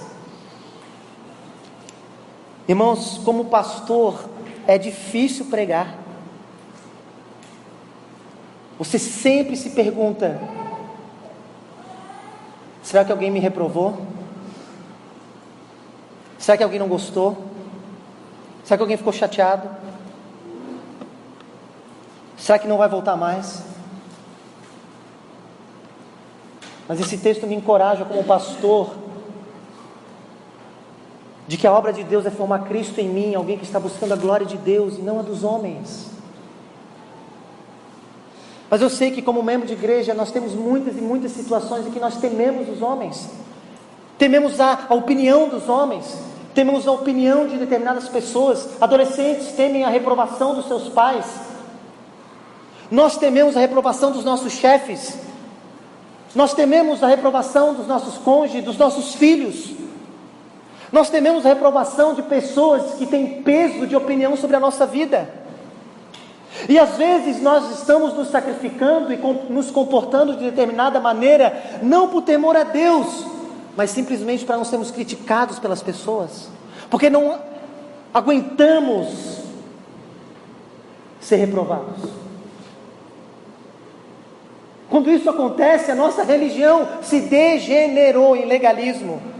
Irmãos, como pastor, é difícil pregar. Você sempre se pergunta: será que alguém me reprovou? Será que alguém não gostou? Será que alguém ficou chateado? Será que não vai voltar mais? Mas esse texto me encoraja como pastor, de que a obra de Deus é formar Cristo em mim, alguém que está buscando a glória de Deus e não a dos homens. Mas eu sei que como membro de igreja nós temos muitas e muitas situações em que nós tememos os homens, tememos a opinião dos homens, tememos a opinião de determinadas pessoas. Adolescentes temem a reprovação dos seus pais, nós tememos a reprovação dos nossos chefes, nós tememos a reprovação dos nossos cônjuges, dos nossos filhos. Nós tememos a reprovação de pessoas que têm peso de opinião sobre a nossa vida. E às vezes nós estamos nos sacrificando e nos comportando de determinada maneira, não por temor a Deus, mas simplesmente para não sermos criticados pelas pessoas, porque não aguentamos ser reprovados. Quando isso acontece, a nossa religião se degenerou em legalismo,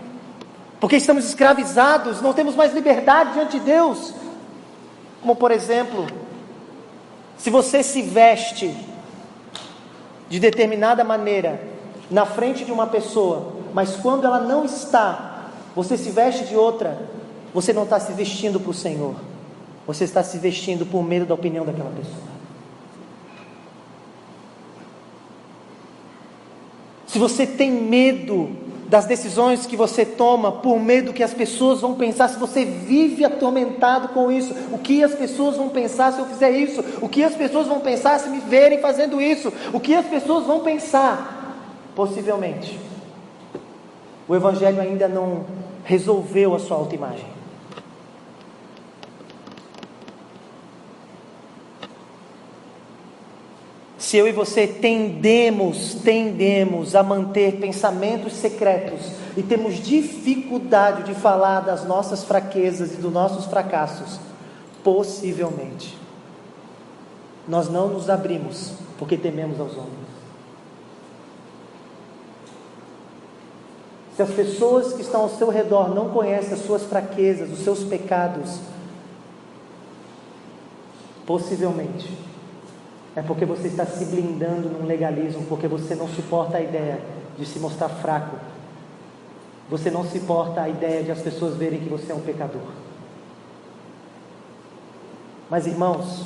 porque estamos escravizados, não temos mais liberdade diante de Deus. Como por exemplo, se você se veste de determinada maneira na frente de uma pessoa, mas quando ela não está, você se veste de outra, você não está se vestindo para o Senhor, você está se vestindo por medo da opinião daquela pessoa. Se você tem medo das decisões que você toma, por medo que as pessoas vão pensar, se você vive atormentado com isso, o que as pessoas vão pensar se eu fizer isso, o que as pessoas vão pensar se me verem fazendo isso, o que as pessoas vão pensar, possivelmente o Evangelho ainda não resolveu a sua autoimagem. Se eu e você tendemos a manter pensamentos secretos e temos dificuldade de falar das nossas fraquezas e dos nossos fracassos, possivelmente nós não nos abrimos porque tememos aos homens. Se as pessoas que estão ao seu redor não conhecem as suas fraquezas, os seus pecados, possivelmente é porque você está se blindando num legalismo, porque você não suporta a ideia de se mostrar fraco. Você não suporta a ideia de as pessoas verem que você é um pecador. Mas irmãos,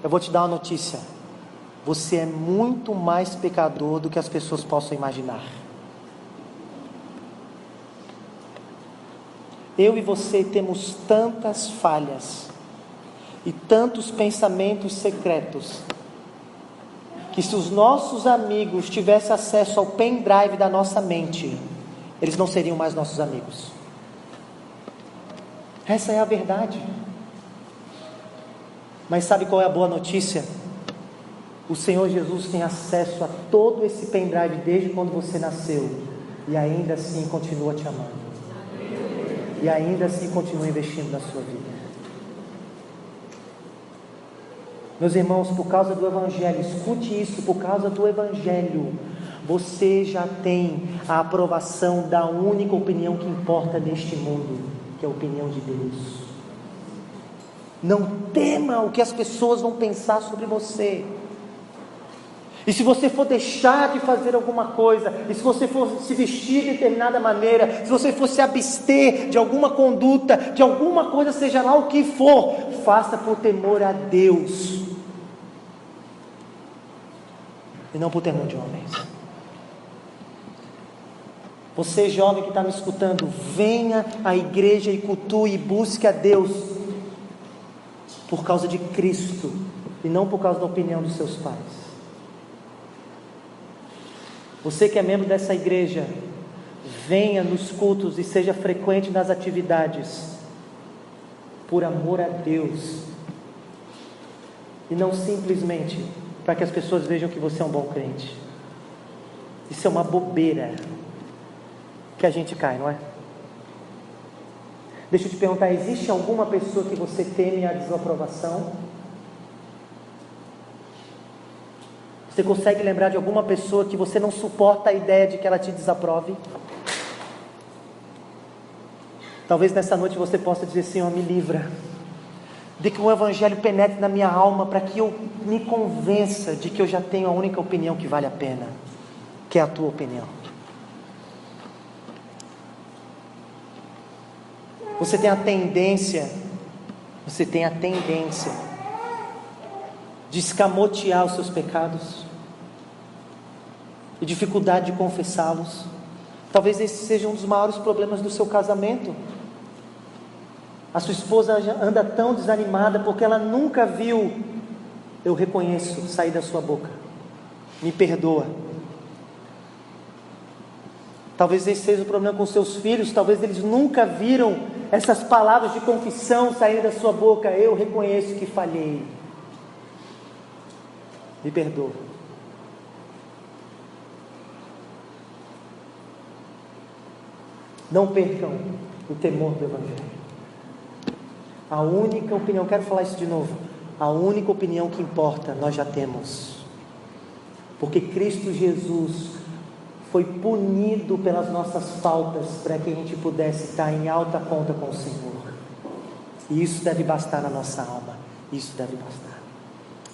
eu vou te dar uma notícia. Você é muito mais pecador do que as pessoas possam imaginar. Eu e você temos tantas falhas e tantos pensamentos secretos, que se os nossos amigos tivessem acesso ao pendrive da nossa mente, eles não seriam mais nossos amigos. Essa é a verdade. Mas sabe qual é a boa notícia? O Senhor Jesus tem acesso a todo esse pendrive desde quando você nasceu, e ainda assim continua te amando, e ainda assim continua investindo na sua vida. Meus irmãos, por causa do Evangelho, escute isso, por causa do Evangelho, você já tem a aprovação da única opinião que importa neste mundo, que é a opinião de Deus. Não tema o que as pessoas vão pensar sobre você. E se você for deixar de fazer alguma coisa, e se você for se vestir de determinada maneira, se você for se abster de alguma conduta, de alguma coisa, seja lá o que for, faça por temor a Deus, e não por temor de homens. Você jovem que está me escutando, venha à igreja e cultue e busque a Deus por causa de Cristo, e não por causa da opinião dos seus pais. Você que é membro dessa igreja, venha nos cultos e seja frequente nas atividades, por amor a Deus, e não simplesmente para que as pessoas vejam que você é um bom crente. Isso é uma bobeira que a gente cai, não é? Deixa eu te perguntar, existe alguma pessoa que você teme a desaprovação? Você consegue lembrar de alguma pessoa que você não suporta a ideia de que ela te desaprove? Talvez nessa noite você possa dizer: Senhor, me livra, de que o Evangelho penetre na minha alma, para que eu me convença de que eu já tenho a única opinião que vale a pena, que é a tua opinião. Você tem a tendência de escamotear os seus pecados e dificuldade de confessá-los. Talvez esse seja um dos maiores problemas do seu casamento. A sua esposa anda tão desanimada porque ela nunca viu "eu reconheço" sair da sua boca, "me perdoa". Talvez esse seja o problema com seus filhos. Talvez eles nunca viram essas palavras de confissão saírem da sua boca. Eu reconheço que falhei. Me perdoa. Não percam o temor do Evangelho. A única opinião, quero falar isso de novo, a única opinião que importa nós já temos. Porque Cristo Jesus foi punido pelas nossas faltas para que a gente pudesse estar em alta conta com o Senhor. E isso deve bastar na nossa alma. Isso deve bastar.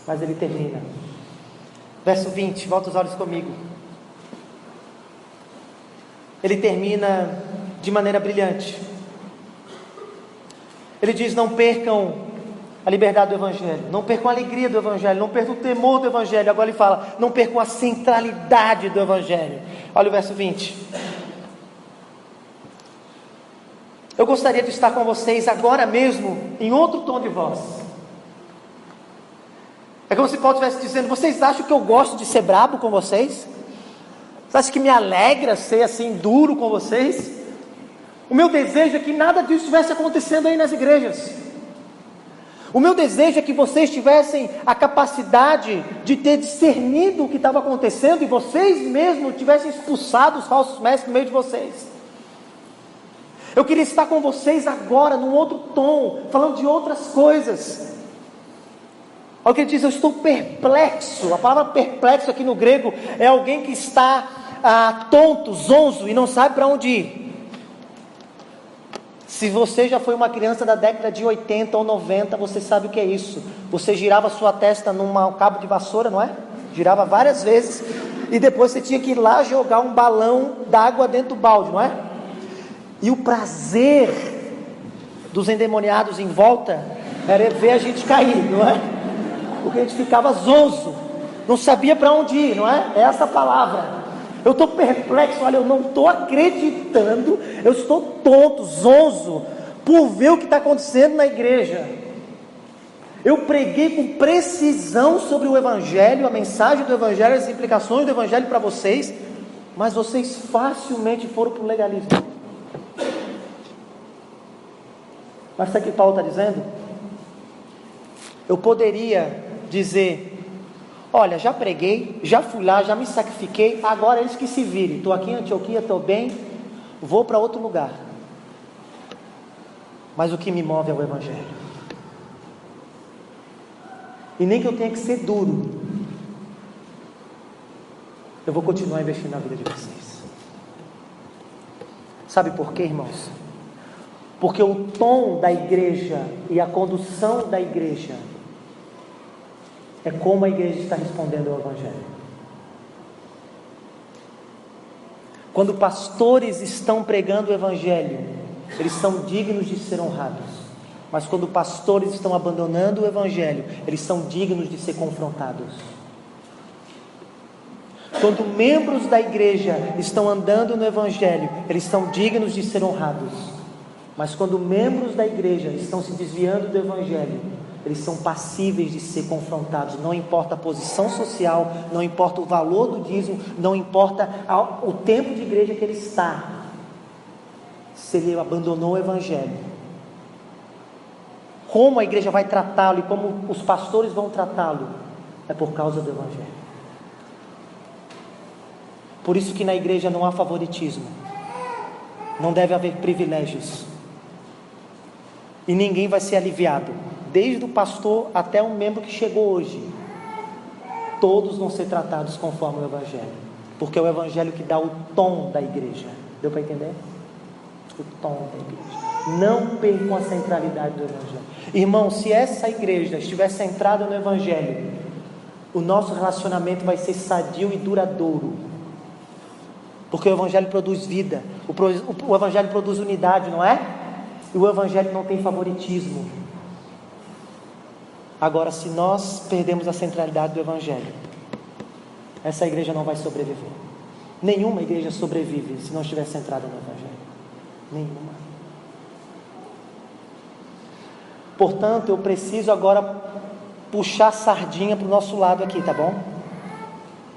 Mas ele termina. Verso 20, volta os olhos comigo. Ele termina de maneira brilhante. Ele diz: não percam a liberdade do Evangelho, não percam a alegria do Evangelho, não percam o temor do Evangelho. Agora ele fala: não percam a centralidade do Evangelho. Olha o verso 20. Eu gostaria de estar com vocês agora mesmo em outro tom de voz. É como se Paulo estivesse dizendo: vocês acham que eu gosto de ser brabo com vocês? Vocês acham que me alegra ser assim duro com vocês? O meu desejo é que nada disso estivesse acontecendo aí nas igrejas. O meu desejo é que vocês tivessem a capacidade de ter discernido o que estava acontecendo e vocês mesmos tivessem expulsado os falsos mestres no meio de vocês. Eu queria estar com vocês agora, num outro tom, falando de outras coisas. Olha o que ele diz: eu estou perplexo. A palavra perplexo aqui no grego é alguém que está tonto, zonzo e não sabe para onde ir. Se você já foi uma criança da década de 80 ou 90, você sabe o que é isso. Você girava sua testa num cabo de vassoura, não é? Girava várias vezes e depois você tinha que ir lá jogar um balão d'água dentro do balde, não é? E o prazer dos endemoniados em volta era ver a gente cair, não é? Porque a gente ficava zonzo, não sabia para onde ir, não é? É essa palavra. Eu estou perplexo, olha, eu não estou acreditando, eu estou tonto, zonzo, por ver o que está acontecendo na igreja. Eu preguei com precisão sobre o Evangelho, a mensagem do Evangelho, as implicações do Evangelho para vocês, mas vocês facilmente foram para o legalismo. Mas sabe o que Paulo está dizendo? Eu poderia dizer: olha, já preguei, já fui lá, já me sacrifiquei, agora eles que se virem. Estou aqui em Antioquia, estou bem, vou para outro lugar. Mas o que me move é o Evangelho. E nem que eu tenha que ser duro, eu vou continuar investindo na vida de vocês. Sabe por quê, irmãos? Porque o tom da igreja e a condução da igreja é como a igreja está respondendo ao Evangelho. Quando pastores estão pregando o Evangelho, eles são dignos de ser honrados. Mas quando pastores estão abandonando o Evangelho, eles são dignos de ser confrontados. Quando membros da igreja estão andando no Evangelho, eles são dignos de ser honrados. Mas quando membros da igreja estão se desviando do Evangelho, eles são passíveis de ser confrontados. Não importa a posição social, não importa o valor do dízimo, não importa o tempo de igreja que ele está. Se ele abandonou o Evangelho, como a igreja vai tratá-lo e como os pastores vão tratá-lo, é por causa do Evangelho. Por isso que na igreja não há favoritismo, não deve haver privilégios, e ninguém vai ser aliviado, desde o pastor até um membro que chegou hoje. Todos vão ser tratados conforme o Evangelho, porque é o Evangelho que dá o tom da igreja. Deu para entender? O tom da igreja. Não percam a centralidade do Evangelho. Irmão, se essa igreja estiver centrada no Evangelho, o nosso relacionamento vai ser sadio e duradouro, porque o Evangelho produz vida, o Evangelho produz unidade, não é? E o Evangelho não tem favoritismo. Agora, se nós perdemos a centralidade do Evangelho, essa igreja não vai sobreviver. Nenhuma igreja sobrevive se não estiver centrada no Evangelho. Nenhuma. Portanto, eu preciso agora puxar a sardinha para o nosso lado aqui, tá bom?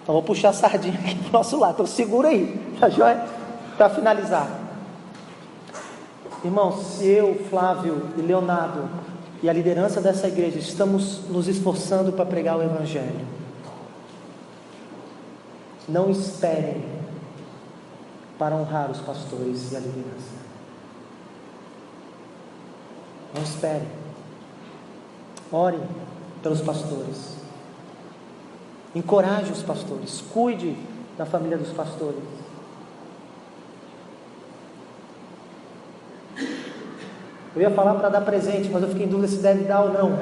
Então vou puxar a sardinha aqui para o nosso lado. Então segura aí, tá joia? para finalizar, irmãos, se eu, Flávio e Leonardo e a liderança dessa igreja estamos nos esforçando para pregar o Evangelho, não esperem para honrar os pastores e a liderança. Não esperem. Orem pelos pastores. Encoraje os pastores. Cuide da família dos pastores. Eu ia falar para dar presente, mas eu fiquei em dúvida se deve dar ou não.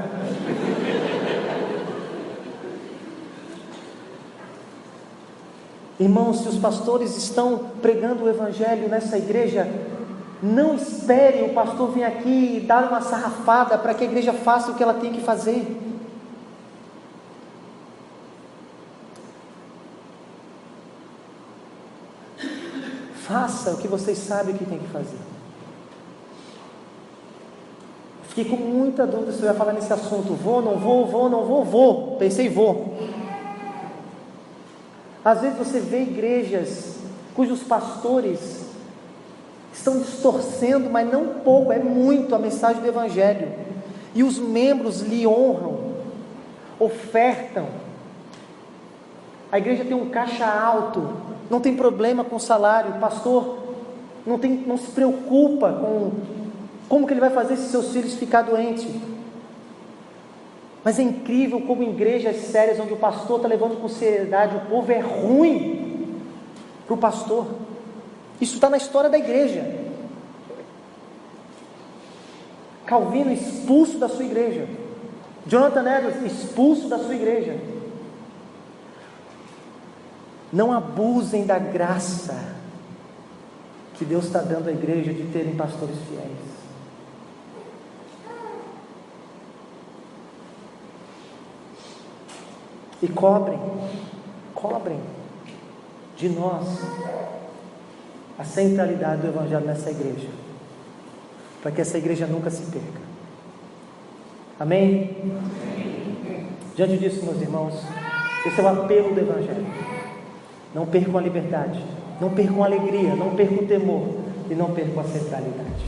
Irmãos, se os pastores estão pregando o Evangelho nessa igreja, não espere o pastor vir aqui e dar uma sarrafada para que a igreja faça o que ela tem que fazer. Faça o que vocês sabem que tem que fazer. Fiquei com muita dúvida se eu ia falar nesse assunto. Vou, não vou, vou, não vou, vou. Pensei, vou. Às vezes você vê igrejas cujos pastores estão distorcendo, mas não pouco, é muito a mensagem do Evangelho. E os membros lhe honram, ofertam. A igreja tem um caixa alto, não tem problema com o salário. O pastor não se preocupa com como que ele vai fazer se seus filhos ficarem doentes. Mas é incrível como em igrejas sérias, onde o pastor está levando com seriedade, o povo é ruim para o pastor. Isso está na história da igreja. Calvino expulso da sua igreja. Jonathan Edwards expulso da sua igreja. Não abusem da graça que Deus está dando à igreja de terem pastores fiéis. E cobrem de nós a centralidade do Evangelho nessa igreja, para que essa igreja nunca se perca. Amém? Diante disso, meus irmãos, esse é o apelo do Evangelho. Não percam a liberdade, não percam a alegria, não percam o temor e não percam a centralidade.